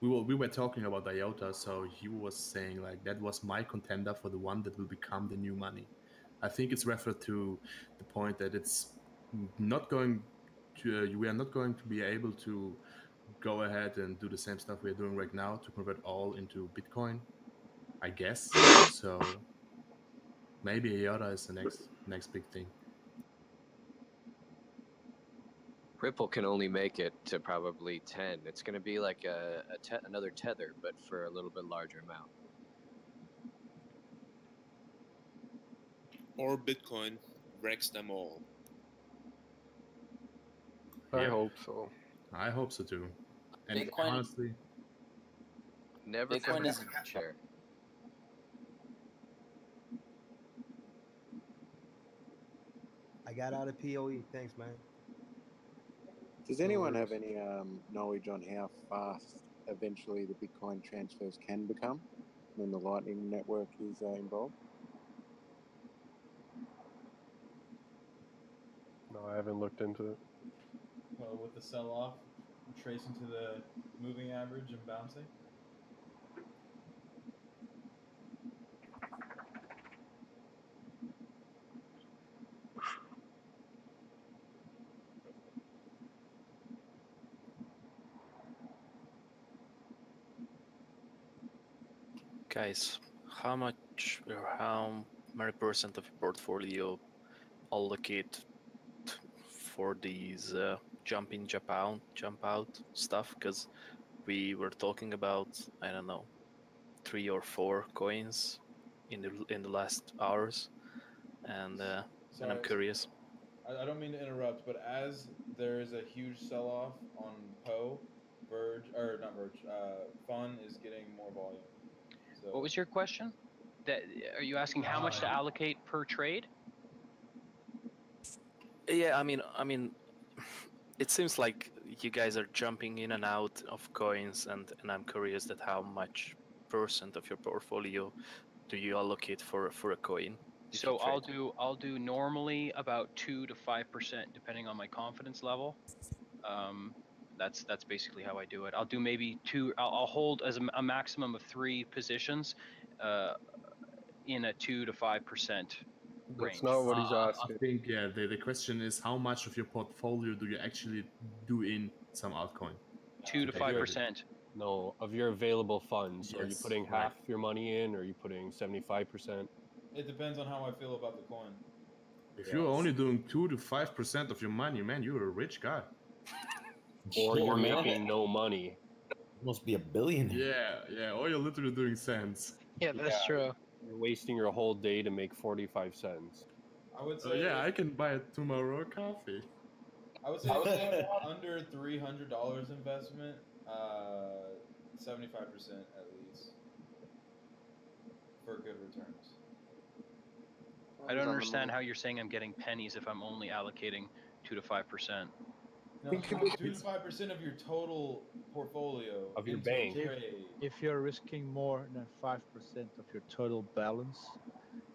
we were talking about IOTA, so he was saying like that was my contender for the one that will become the new money. I think it's referred to the point that it's not going to we are not going to be able to go ahead and do the same stuff we are doing right now to convert all into Bitcoin, I guess. So maybe IOTA is the next big thing. Ripple can only make it to probably 10. It's going to be like another tether, but for a little bit larger amount. Or Bitcoin wrecks them all. I hope so. I hope so too. And Bitcoin, honestly, never Bitcoin is chair. I got out of PoE. Thanks, man. Does anyone have any knowledge on how fast eventually the Bitcoin transfers can become when the Lightning Network is involved? No, I haven't looked into it. Poe with the sell-off, tracing to the moving average and bouncing. Guys, how much or how many percent of your portfolio allocate for these jump in, jump out stuff? Because we were talking about, I don't know, 3 or 4 coins in the last hours, and I'm curious. I don't mean to interrupt, but as there is a huge sell-off on Poe, Fun is getting more volume. So, What was your question? Are you asking how much to allocate per trade? Yeah, I mean, it seems like you guys are jumping in and out of coins, and I'm curious that how much percent of your portfolio do you allocate for a coin? So I'll do normally about 2 to 5% depending on my confidence level. That's basically how I do it. I'll do maybe 2. I'll hold as a maximum of 3 positions in a 2 to 5% range. That's not what he's asking. I think the question is how much of your portfolio do you actually do in some altcoin? 2 to 5%. No, of your available funds. Are you Yes, putting right. half your money in, or are you putting 75%? it depends on how I feel about the coin. If you're only doing 2 to 5% of your money, man, you're a rich guy. Or you're making no money. Must be a billionaire. Yeah, or you're literally doing cents. Yeah, that's true. You're wasting your whole day to make 45 cents. I would say. Yeah, I can buy tomorrow a coffee. I would say under $300 investment, 75% at least for good returns. I don't understand how you're saying I'm getting pennies if I'm only allocating 2 to 5%. No, Think of it 2 to 5% of your total portfolio Of your into a bank. trade. If you're risking more than 5% of your total balance,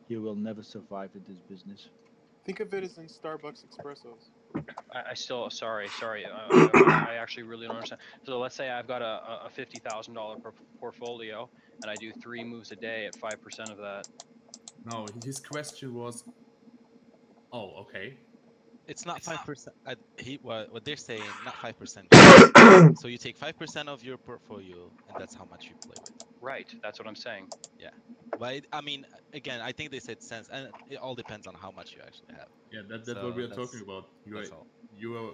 you will never survive in this business. Think of it as in Starbucks espressos. I still sorry. I actually really don't understand. So let's say I've got a $50,000 portfolio, and I do 3 moves a day at 5% of that. No, his question was. Oh, okay. It's not 5%. What they're saying, not 5%. So you take 5% of your portfolio, and that's how much you play with. Right. That's what I'm saying. Yeah. But I mean, again, I think they said cents, and it all depends on how much you actually have. Yeah, that's So what we are that's- talking about. that's all. You are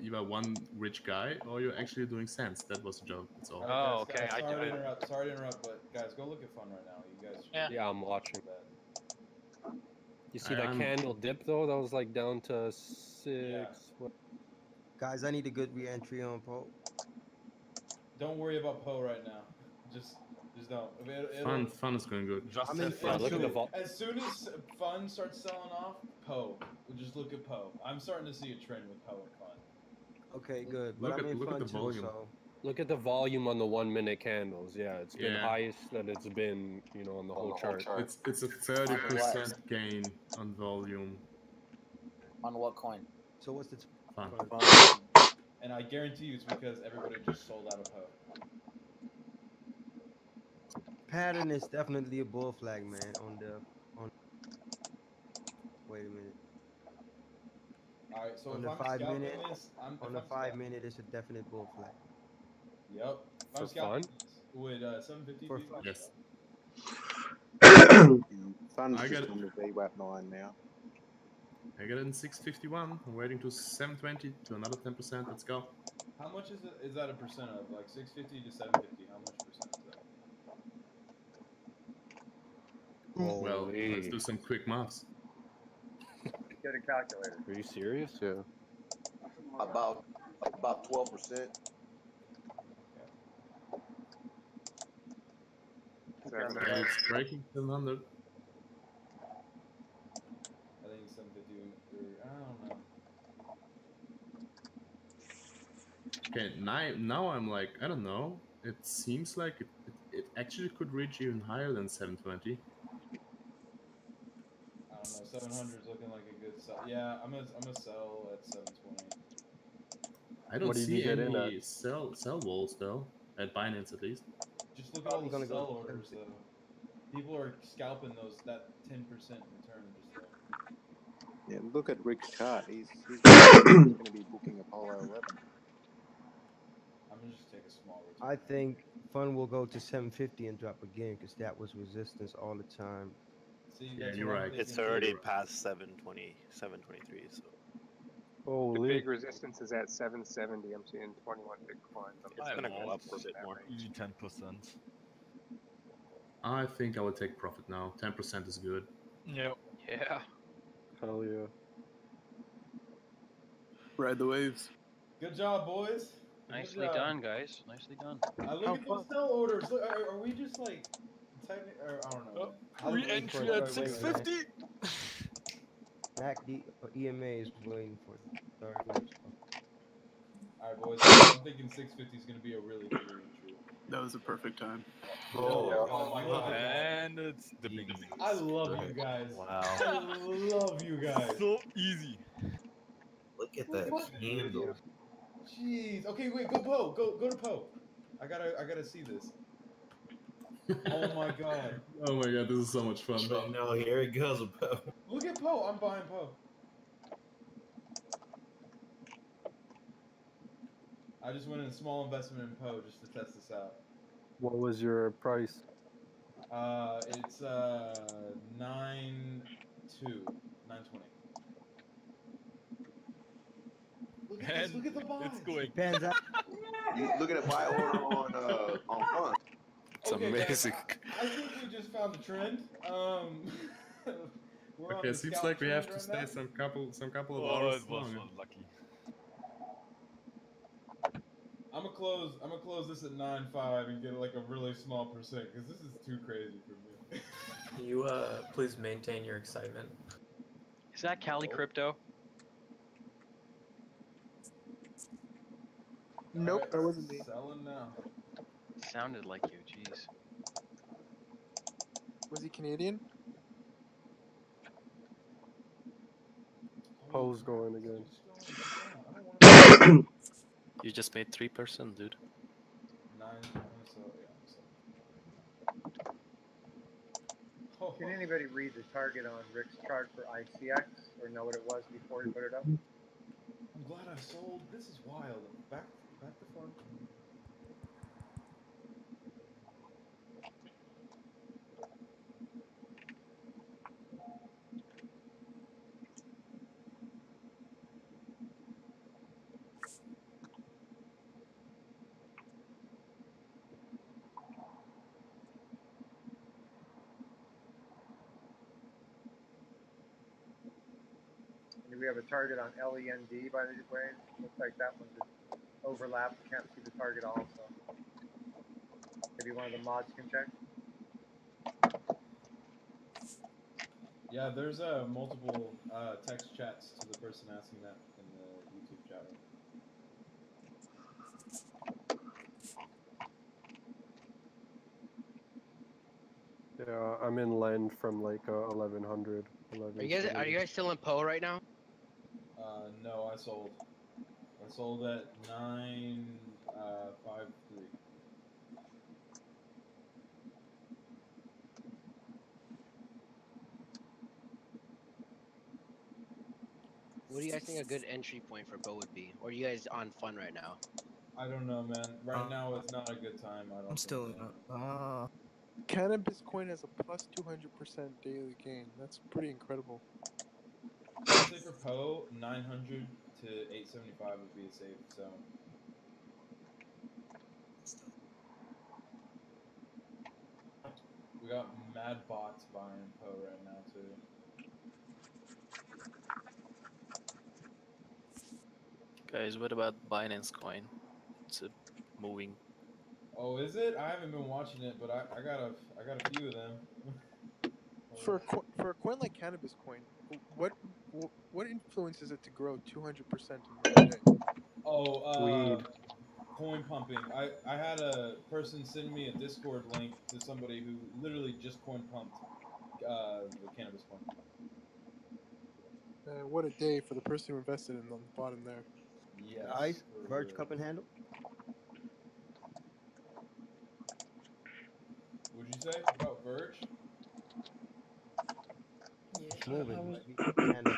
either one rich guy or you're actually doing cents. That was a joke. That's all. All right, guys, guys, sorry to interrupt, but guys, go look at fun right now. You guys. Yeah, I'm watching. That. You see that candle dip though? That was like down to 6. What? Guys, I need a good re-entry on Poe. Don't worry about Poe right now. Just don't. Fun is going good. As soon as fun starts selling off, Poe. We'll just look at Poe. I'm starting to see a trend with Poe and fun. Okay, good. But I'm in fun too, so. Look at the volume on the 1 minute candles. Yeah, it's been Yeah. highest that it's been, on the whole chart. It's a 30% gain on volume. On what coin? So what's the Fun. And I guarantee you it's because everybody just sold out of Poe. Pattern is definitely a bull flag, man. Wait a minute. All right, so on if the I'm 5 scalping minute, this, on the 5 minute, it's a definite bull flag. Yep. If I'm For scalping fun? this, would 750 For be fun. Yes. Fun's I just got- on the VWAP 9 now. I got it in 651. I'm waiting to 720 to another 10%. Let's go. How much is it? Is that a percent of? Like 650 to 750? How much percent is that? Well, let's Holy. do some quick maths. Get a calculator. Are you serious? Yeah. About 12%. And it's breaking 700. I think 750 or I don't know. Okay, now I'm like, I don't know. It seems like it actually could reach even higher than 720. I don't know. 700 is looking like a good sell. Yeah, I'm gonna sell at 720. I don't What did see you get in any sell walls though, at Binance at least. Just look at all the Probably gonna sell go orders though. People are scalping that 10% return just though. Yeah, look at Rick's chart. He's going to be booking Apollo 11. I'm gonna just take a small return. I think fun will go to 750 and drop again because that was resistance all the time. See, Yeah, that's you're what I'm right. thinking It's too. already past 720, 723. So The Holy. big resistance is at 770. I'm seeing 21 Bitcoin. it's gonna go up a bit more. 10%. I think I will take profit now. 10% is good. Yep. Yeah. Hell yeah. Ride the waves. Good job, boys. Good Nicely job. done, guys. Nicely done. Look at those sell orders. Look, are we just like technically? I don't know. Man. Re-entry at 650. Mac EMA is waiting for third match. All right, boys. I'm thinking 650 is gonna be a really good re-entry. That was a perfect time. Oh my god. And it's dipping. I love you guys. Wow. I love you guys. So easy. Look at that candle. Jeez. Okay, wait. Go Poe. Go to Poe. I gotta see this. Oh my god. Oh my god, this is so much fun. Oh no, here it goes. Look at Poe. I'm buying Poe. I just went in a small investment in Poe just to test this out. What was your price? It's 9.2, 920. Look at this. Look at the buys. It's going. Depends out. You looking at buy order on Fun. It's Okay, amazing. guys, I think we just found a trend. We're on Okay, the seems scalp like we have trend to right stay now. some couple of Oh, hours it was longer. unlucky. I'm gonna close this at 9.5 and get like a really small percent because this is too crazy for me. Can you please maintain your excitement? Is that Cali Crypto? Nope, Alright, that wasn't me. selling now. Sounded like you, jeez. Was he Canadian? Poe's going again. You just made 3%, dude. 9, so yeah. Can anybody read the target on Rick's chart for ICX or know what it was before he put it up? I'm glad I sold. This is wild. Back to fun. Do we have a target on LEND, by the way? Looks like that one just overlapped. Can't see the target also. Maybe one of the mods can check. Yeah, there's multiple text chats to the person asking that in the YouTube chat room. Yeah, I'm in lend from like 1100. Are you guys still in Poe right now? No, I sold. I sold at 9.53. What do you guys think a good entry point for Poe would be? Or are you guys on fun right now? I don't know, man. Right now it's not a good time. I don't. I'm still in. Cannabis coin has a plus 200% daily gain. That's pretty incredible. I'd say for Poe, 900 to 875 would be a safe zone. We got mad bots buying Poe right now too. Guys, what about Binance Coin? It's moving. Oh, is it? I haven't been watching it, but I got a few of them. For a coin like cannabis coin, what influences it to grow 200% in one day? Oh, Weed. coin pumping. I had a person send me a Discord link to somebody who literally just coin pumped the cannabis coin. What a day for the person who invested in on the bottom there. Yes. Guys, Verge cup and handle. What'd you say about Verge? Yeah, It's I moving. was, Might be cup and handle.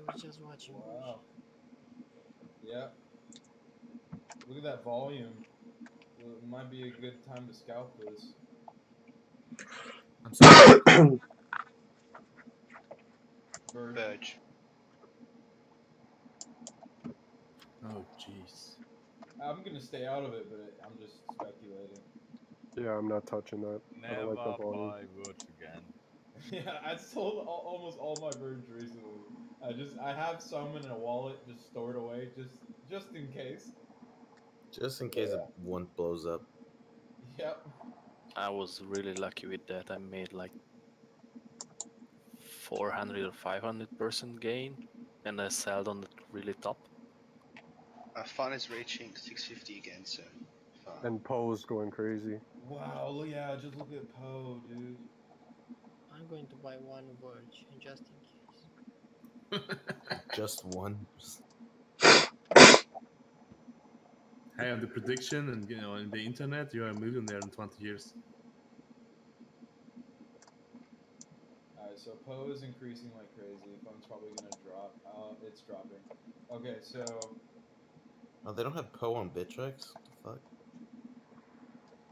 I was just watching. Wow. Yeah. Look at that volume. It might be a good time to scalp this. I'm sorry. Verge. Oh, jeez. I'm gonna stay out of it, but I'm just speculating. Yeah, I'm not touching that. I don't like the Never volume. buy Verge again. Yeah, I sold almost all my Verge recently. I have some in a wallet just stored away just in case. Just in case one blows up. Yep. I was really lucky with that. I made like 400 or 500% gain, and I sold on the really top. Fun is reaching 650 again soon. And Poe's going crazy. Wow, yeah, just look at Poe, dude. I'm going to buy one Verge just in case. Just one. Hey, on the prediction and in the internet, you are a millionaire in 20 years. Alright, so Poe is increasing like crazy. Fun's probably gonna drop. It's dropping. Okay, so Oh, they don't have Poe on Bittrex? What the fuck?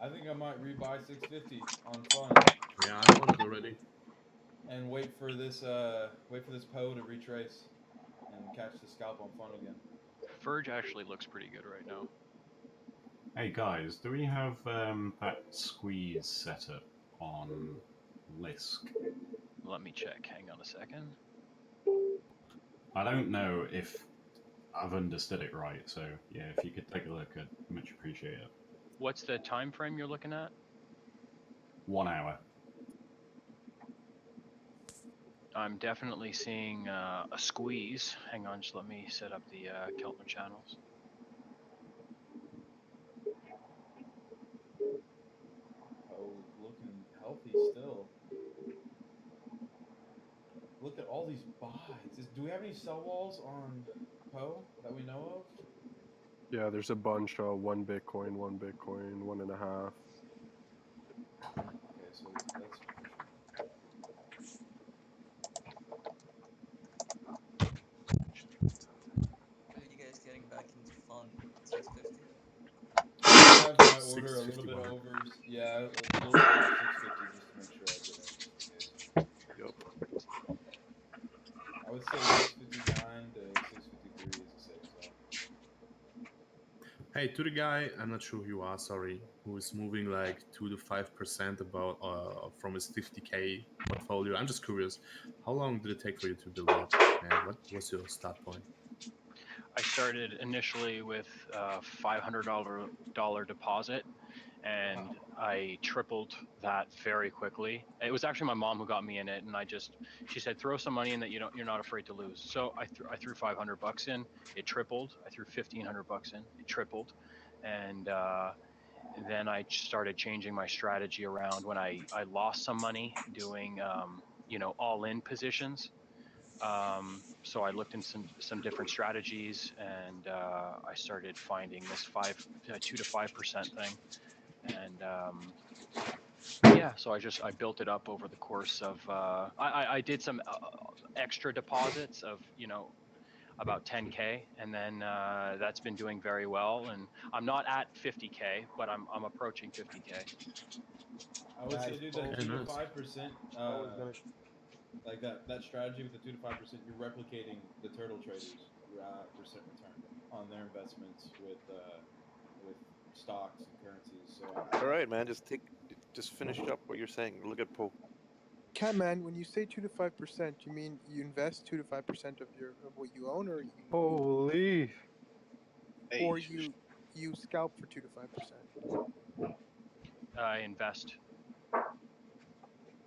I think I might rebuy 650 on Fun. Yeah, I'm on it already. And wait for this Poe to retrace and catch the scalp on Fun again. Verge actually looks pretty good right now. Hey guys, do we have that squeeze set up on Lisk? Let me check. Hang on a second. I don't know if I've understood it right, so yeah, if you could take a look, I'd much appreciate it. What's the time frame you're looking at? 1 hour. I'm definitely seeing a squeeze. Hang on, just let me set up the Keltner channels. still. Look at all these buys. Do we have any sell walls on Poe that we know of? Yeah, there's a bunch. 1 Bitcoin, 1.5 Bitcoin. Okay, so that's pushing. Are you guys getting back into fun at 650? I have my order a little bit 651. over. Yeah, a little bit over 650 just to make sure I get in, just in case. Yup. I would say 659 to 653 is a safe zone. Hey, to the guy, I'm not sure who you are, sorry, who is moving like 2 to 5% about from his 50k portfolio. I'm just curious, how long did it take for you to build up, and what was your start point? I started initially with a $500 deposit, and I tripled that very quickly. It was actually my mom who got me in it, and she said, throw some money in that you're not afraid to lose. So I threw $500 in, it tripled. I threw $1,500 in, it tripled, and then I started changing my strategy around when I lost some money doing all in positions. So I looked in some different strategies, and I started finding this 2 to 5% thing, and yeah, so I built it up over the course of I did some extra deposits of about 10k, and then that's been doing very well, and I'm not at 50k, but I'm approaching 50k. I would say, dude, that Poe 2 to nice. 5%, Poe is gonna like that strategy with the 2 to 5%, you're replicating the turtle traders' percent return on their investments with stocks and currencies. So All right, man. Just finish up what you're saying. Look at Poe. Catman, when you say 2 to 5%, you mean you invest 2 to 5% of what you own, or Holy! or you scalp for 2 to 5%? I invest.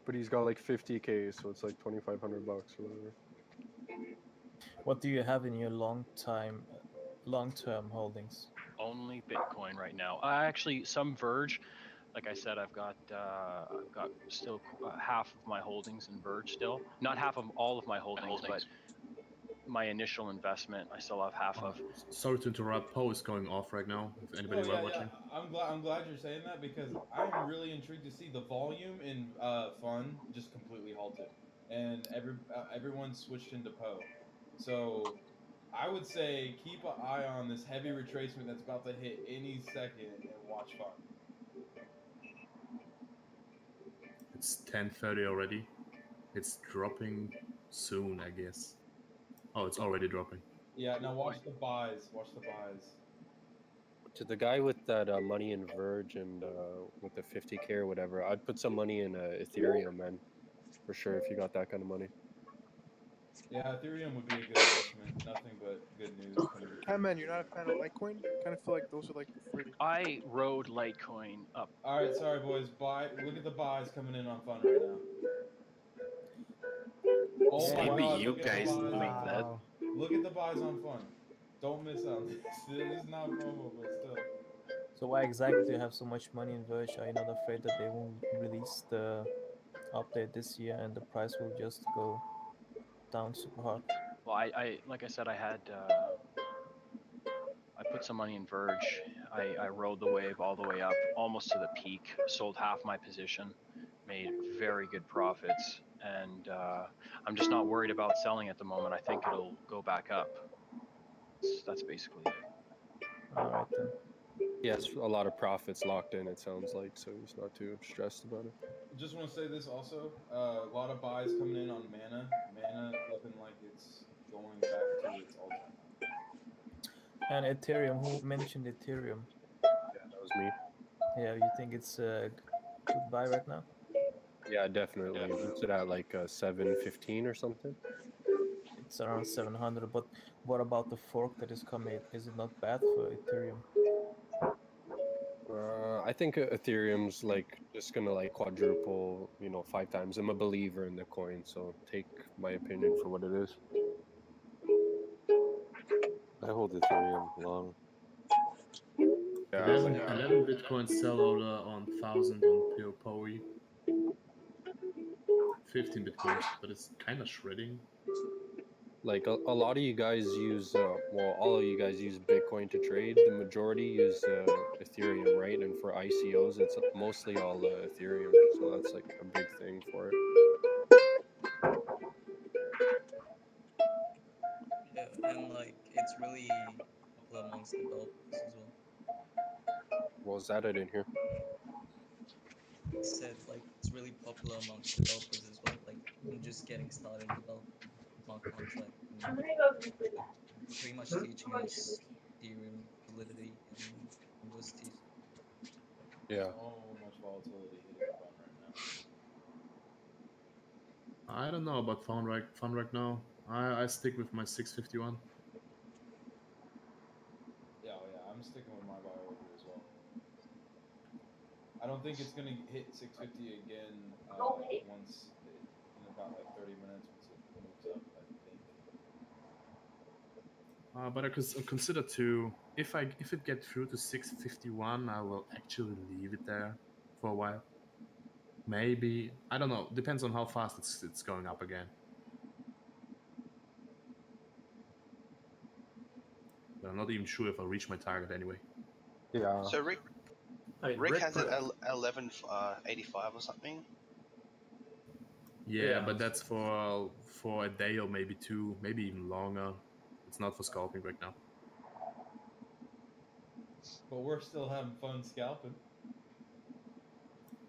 But he's got like 50k, so it's like $2,500 or whatever. What do you have in your long-term holdings? Only Bitcoin right now. Actually, some Verge. Like I said, I've got still half of my holdings in Verge still. Not half of all of my holdings, but my initial investment I still have half of. Sorry to interrupt, Poe is going off right now, if anybody Oh were yeah, watching. I'm glad you're saying that because I'm really intrigued to see the volume in Fun just completely halted, and everyone switched into Poe. So I would say keep an eye on this heavy retracement that's about to hit any second, and watch Fun. It's 10:30 already. It's dropping soon, I guess. Oh, it's already dropping. Yeah, now watch the buys. Watch the buys. To the guy with that money in Verge and with the 50k or whatever, I'd put some money in Ethereum, man, for sure. If you got that kind of money. Yeah, Ethereum would be a good investment. Nothing but good news coming. Catman, you're not a fan of Litecoin? Kind of feel like those are like the free. I rode Litecoin up. All right, sorry boys. Buy. Look at the buys coming in on Fun right now. Oh my Maybe God! you Look at the guys buys doing on that. Fun. Look at the buys on Fun. Don't miss out. This is not promo, but still. So why exactly do you have so much money in Verge? Are you not afraid that they won't release the update this year and the price will just go down super hard? Well, I like I said, I put some money in Verge. I rode the wave all the way up, almost to the peak. Sold half my position, made very good profits, and I'm just not worried about selling at the moment. I think it'll go back up. That's basically it. All right then. Yes, a lot of profits locked in, it sounds like, so he's not too stressed about it. Just want to say this also. A lot of buys coming in on Mana. Mana looking like it's going back to its all-time high. And Ethereum, who mentioned Ethereum? Yeah, that was me. Yeah, you think it's a good buy right now? Yeah, definitely. What's it at, like 715 or something? It's around 700, but what about the fork that is coming? Is it not bad for Ethereum? I think Ethereum's like just gonna like quadruple, 5 times. I'm a believer in the coin, so take my opinion for what it is. I hold Ethereum long. Yeah, 11 Bitcoins sell over on 1,000 on Poe. 15 bitcoins, but it's kind of shredding. Like a lot of you guys use, well, all of you guys use Bitcoin to trade. The majority use Ethereum, right? And for ICOs, it's mostly all Ethereum. So that's like a big thing for it. Yeah, and like it's really popular amongst developers as well. What was that? I didn't hear. I said like it's really popular amongst developers as well. Like I'm just getting started developing smart contract and we're pretty much teaching us Ethereum, Solidity, and universities. Yeah. So much volatility hitting fun right now. I don't know about fun right now. I stick with my 651. Yeah, oh yeah, I'm sticking with my buy order as well. I don't think it's gonna hit 650 again once in about like 30 minutes once it moves up. I think. But I consider too, if it get through to 651, I will actually leave it there for a while. Maybe, I don't know. Depends on how fast it's going up again. But I'm not even sure if I'll reach my target anyway. Yeah. So Rick has it at 1185 or something. Yeah, but that's for a day or maybe two, maybe even longer. It's not for scalping right now. But we're still having fun scalping.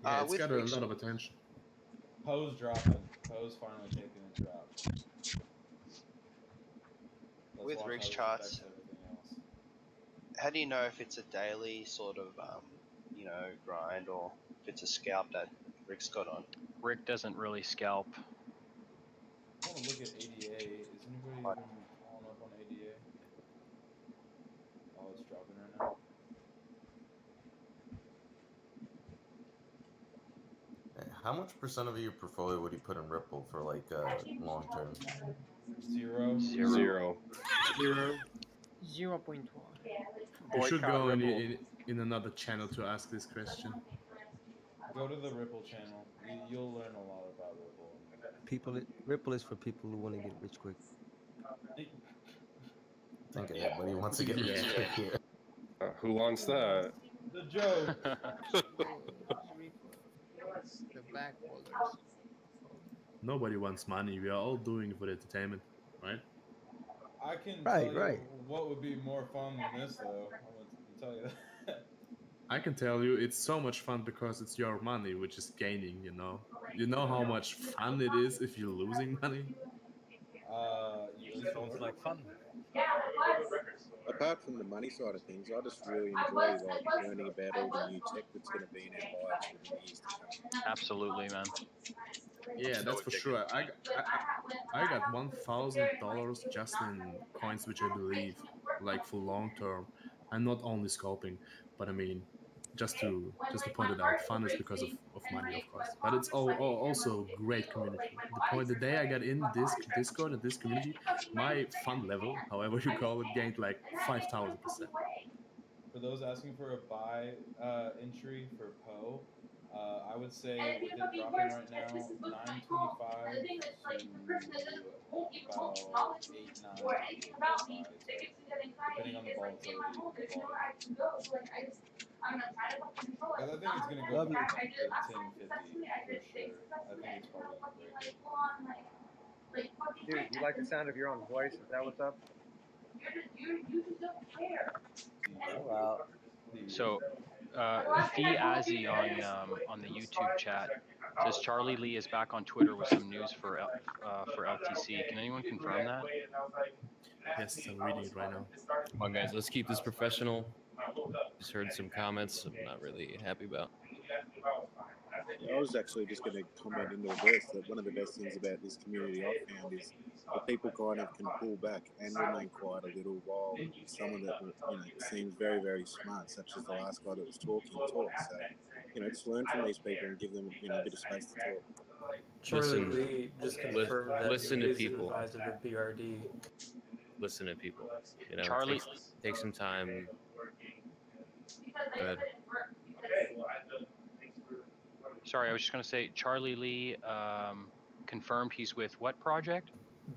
Yeah, it's got a lot of attention. Poe's dropping. Poe's finally taking a drop. With Rick's charts, how do you know if it's a daily sort of, grind or if it's a scalp that Rick's got on? Rick doesn't really scalp. I want to look at ADA. Is anybody even following up on ADA? Oh, it's dropping right now. How much percent of your portfolio would you put in Ripple for like long term? 0. 0.1. You should go in another channel to ask this question. Go to the Ripple channel. You'll learn a lot about Ripple. Ripple is for people who want to get rich quick. I think everybody wants to get rich quick here. Who wants that? The joke. The backholders. Nobody wants money. We are all doing it for the entertainment, right? I can tell you what would be more fun than this, though. I'm gonna tell you that. I can tell you it's so much fun because it's your money which is gaining, you know. You know how much fun it is if you're losing money? Sounds like fun. Apart from the money side of things, I just really enjoy like learning about all the new tech that's going to be in our lives within the years to come. Absolutely, man. Yeah, that's for sure. I got $1,000 just in coins which I believe, like for long term. I'm not only scalping, but I mean, just to point it out, fun is because of money, of course. But it's also great community. The day I got in this Discord and this community, my fun level, however you call it, gained like 5,000%. For those asking for a buy entry for Poe, I would say with it dropping right now, 925 to about 8.9 would be a good buy, depending on the volatility and the volume. I think it's gonna go back up to 1050 for sure. I think it's probably gonna break it. Dude, you like the sound of your own voice? Is that what's up? Wow. So, Fiazi on the YouTube chat says Charlie Lee is back on Twitter with some news for LTC. Can anyone confirm that? Yes, I'm reading it right now. Come on, guys, let's keep this professional. Just heard some comments I'm not really happy about. Yeah, I was actually just going to comment into this that one of the best things about this community I've found is that people kind of can pull back and remain quiet a little while someone that seems very, very smart, such as the last guy that was talking, talks. So, just learn from these people and give them a bit of space to talk. Charlie Lee just confirmed that listen he to is people. an advisor to BRD. Listen to people. Charlie, take some time. Go ahead. Sorry, I was just going to say Charlie Lee confirmed he's with what project?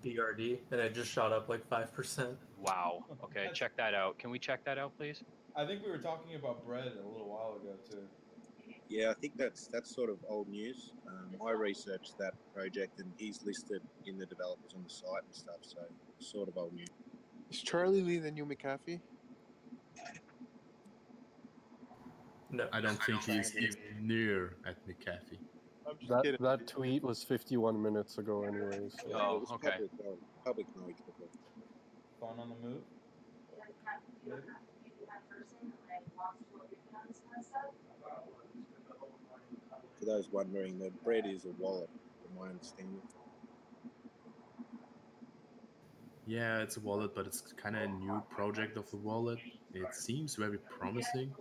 BRD, and it just shot up like 5%. Wow. Okay, check that out. Can we check that out, please? I think we were talking about bread a little while ago too. Yeah, I think that's sort of old news. I researched that project, and he's listed in the developers on the site and stuff. So sort of old news. Is Charlie Lee the new McAfee? No. I don't think he's even near at McAfee. I'm just That kidding. that tweet was 51 minutes ago, anyways. So. Yeah, it was public knowledge before. Phone on the move. Maybe? For those wondering, the bread is a wallet, from my understanding. Yeah, it's a wallet, but it's kind of a new project of the wallet. It seems very promising,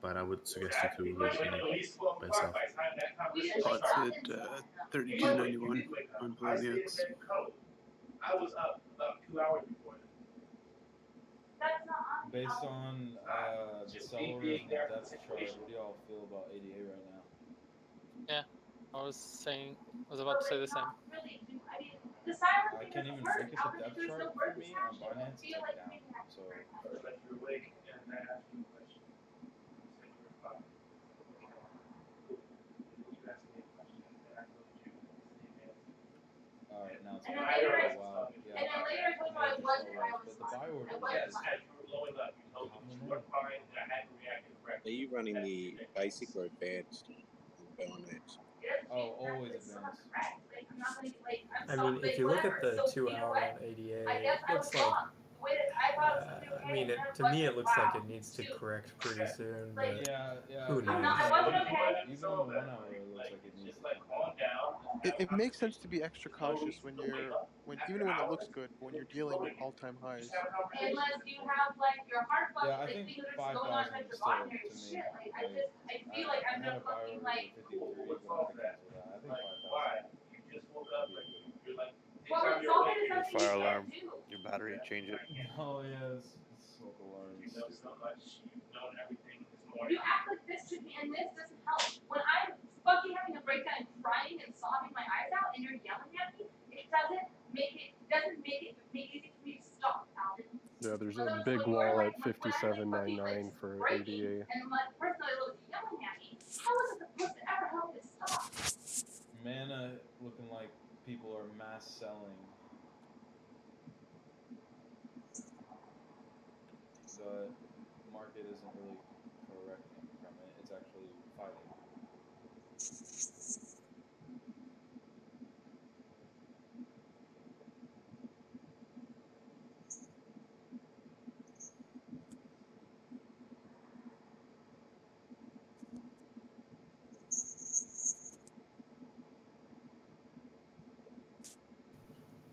but I would suggest you to look in it by yourself. Oh, it's at $32.91 on Poloniex. Based on the sellers and the depth chart, what do y'all feel about ADA right now? Yeah, I was about to say the same. I can't even look at the depth chart for me on Binance. It's like down. So. Alright, now it's oh, wow. Yeah. But the buy order is Are you running the basic or advanced Binance? Oh, always advanced. I mean, if you look at the 2 hour on ADA, it looks like, I mean, to me it looks like it needs to correct pretty soon, but who knows? Even on the 1 hour, it looks like it needs to come down. It makes sense to be extra cautious when even when it looks good, but when you're dealing with all-time highs. Yeah, I think 5,000 is still to me. I had a buy order for 53, but I had to cancel that. I think 5,000 would be a good one. Your fire alarm, your battery, change it. Oh yeah, this smoke alarm is stupid. You act like this should be, and this doesn't help. When I'm fucking having a breakdown and crying and sobbing my eyes out, and you're yelling at me, it doesn't make it easy for me to stop, Alvin. Yeah, there's a big wall at 57.99 for ADA. And the person that was yelling at me, how was it supposed to ever help me to stop? Mana looking like people are mass selling. The market isn't really correcting from it. It's actually fighting.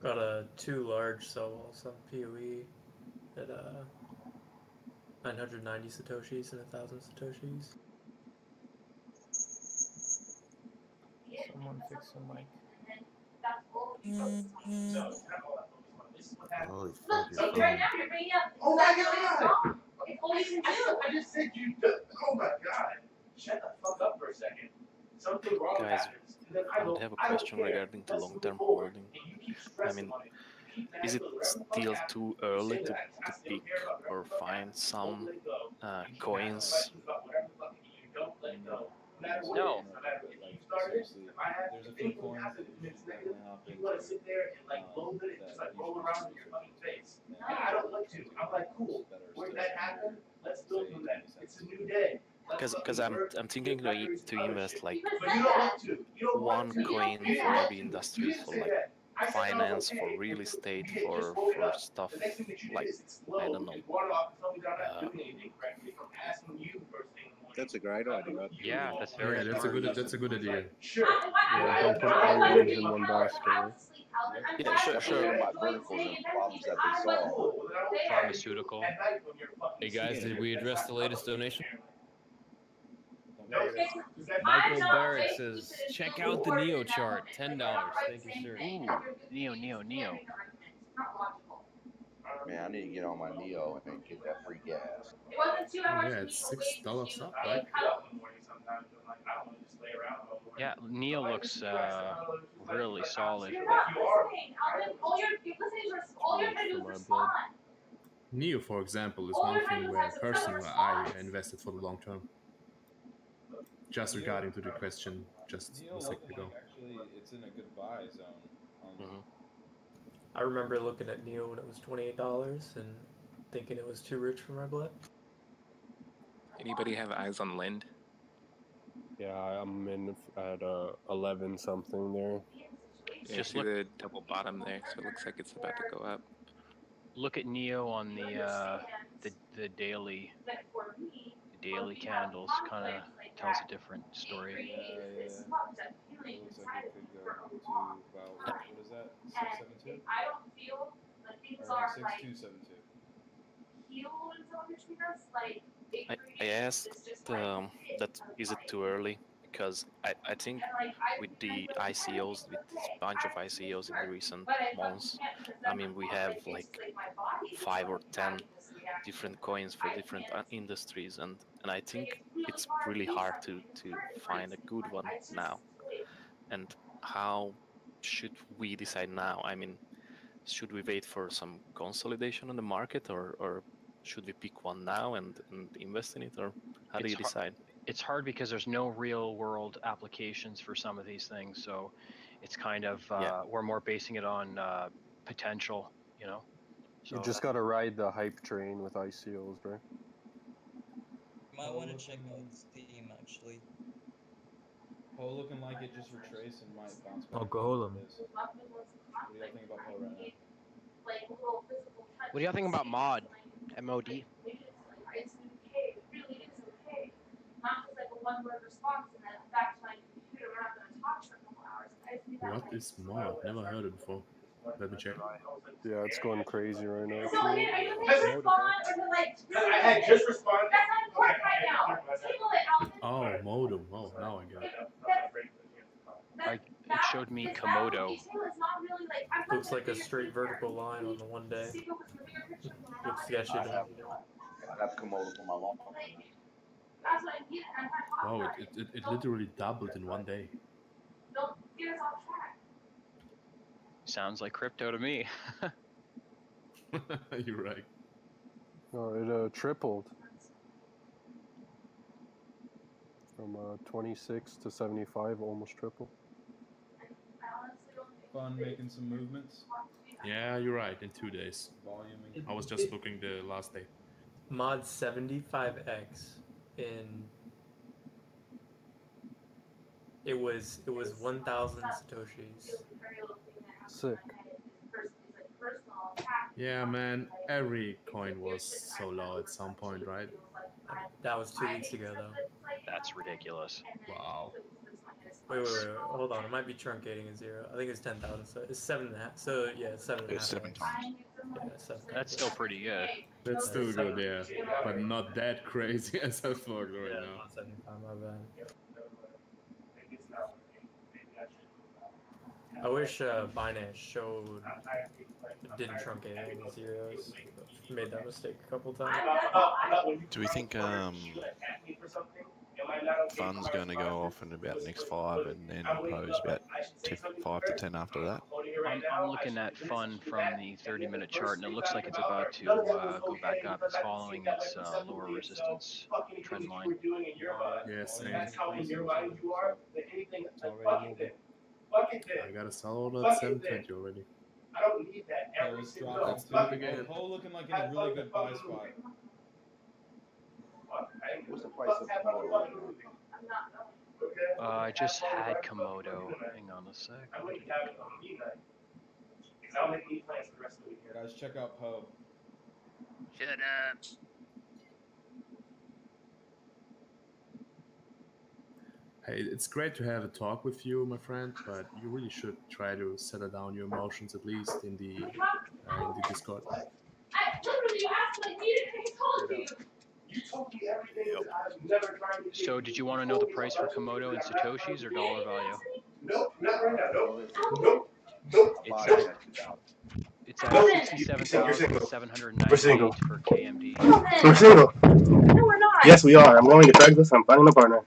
Got a 2 large sell walls on PoE at 990 satoshis and 1,000 satoshis. Someone fix the mic. Holy fuck, So you're right fine. now you're bringing up. Oh my god! It's all you can do. I just said you. Oh my god! Shut the fuck up for a second. Something wrong Guys, happens. And then I would have a question regarding the long-term holding. I mean, is it still too early to pick or find some coins? No. Seriously, there's a few coins that you should definitely hop into. You sit there and like load it and just like roll around in your fucking face. And I don't like to. I'm like, cool. Where'd that happen? Let's build from that. It's a new day. Because I'm thinking to invest like But you don't want to. You don't one want to. coin for every industry, for like finance, for real estate, for stuff like, I don't know. That's a great idea. Yeah, that's very Yeah, that's a good idea. Yeah, don't put all your eggs in one basket. Right? Yeah, sure. My verticals and problems that they solve. Pharmaceutical. Hey guys, did we address the latest donation? Michael Barrett says, check out the Neo chart, $10. Thank you, sir. Ooh, Neo. Man, I need to get on my Neo and get that free gas. It wasn't 2 Oh hours yeah, for me it's to sleep. $6 up, right? Yeah, Neo looks really solid. You're not listening. All you're listening to, all you're Rich gonna do for is my respond. blood. Neo, for example, is All one you're gonna thing do is where have some personally I response. invested for the long term. Just Neo- regarding to the question just Neo a second looking ago. like actually it's in a good buy zone. I remember looking at Neo when it was $28 and thinking it was too rich for my blood. Anybody have eyes on Lind? Yeah, I'm in at 11 something there. Yeah, Just see look- the double bottom there, so it looks like it's about to go up. Look at Neo on the daily candles. Kind of tells a different story. Yeah. It looks like it could go to about what is that? 672? I don't feel like things Or no, are like 6272. healed in some between us, like I asked that is it too early, because I think with the ICOs, with this bunch of ICOs in the recent months, I mean we have like 5 or 10 different coins for different industries, and I think it's really hard to find a good one now. And how should we decide now? I mean, should we wait for some consolidation on the market, or should we pick one now and invest in it, or how do you decide? It's hard because there's no real world applications for some of these things, so it's kind of we're more basing it on potential, you know. So You just gotta ride the hype train with ICOs, bro. You might want to check out Steam actually. Poe looking like it just retraced and might bounce back. Oh, Golem. What do y'all think about Poe right now? What do y'all think about mod? MOD? It's okay. It really is okay. Not just like a one-word response and then I'm back to my computer. We're not gonna talk for a couple hours. I just need that. What is mod? Never heard it before. Let me check. Yeah, it's going crazy right now. So again, are you gonna respond or to like? I had just responded. That's not important right now. Table it, Alvin. Oh, modem. Oh, now I get it. it showed me Komodo. Looks like a straight vertical line on the one day. Looks sketchy. That's Komodo for my long. That's what I need. I'm not talking Wow, about it literally doubled in one day. Don't get us off track. Sounds like crypto to me. You're right. No, it tripled from 26 to 75, almost triple. Fun making some movements. Yeah, you're right. In 2 days. Voluming. I was just looking the last day. Mod 75x in it was 1,000 satoshis. Sick. Yeah, man. Every coin was so low at some point, right? That was 2 weeks ago, though. That's ridiculous. Wow. Wait, hold on. It might be truncating a zero. I think it's 10,000. So it's 7.5. So yeah, it's 7.5. It's 7 times. Yeah, 7. That's still pretty good. That's still good, yeah. But not that crazy as I thought right Yeah, now. not 75. My bad. I wish Binance showed didn't truncate any zeros. Made that mistake a couple times. Do we think Fun's going to go off in about the next 5 and then Poe's about 5 to 10 after that? I'm looking at Fun from the 30-minute chart, and it looks like it's about to go back up. It's following its lower resistance trend line. Yeah, same. It's already moving. I got a solid at 720 already. Poe's dropping too. Poe looking like in a really good buy spot. What's the price of Komodo right now? I just had Komodo. Hang on a sec. Guys, check out Poe. Shut up. Hey, it's great to have a talk with you, my friend, but you really should try to settle down your emotions at least in the Discord. I literally asked like me and I told you. You told me everything that I've never tried to do. So did you want to know the price for Komodo in Satoshis or dollar value? Nope, not right now. Nope. It's at 67,798 for KMD. We're single. No, we're not. Yes, we are. I'm going to Craigslist. I'm finding a partner.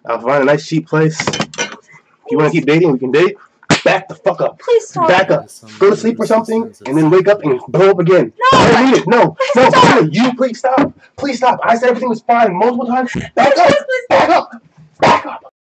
I'll find a nice cheap place. If you want to keep dating, we can date. Back the fuck up. Please stop. Back up. Go to sleep or something, and then wake up and blow up again. No. I don't need it. No. No. You please stop. Please stop. I said everything was fine multiple times. Back up. Back up.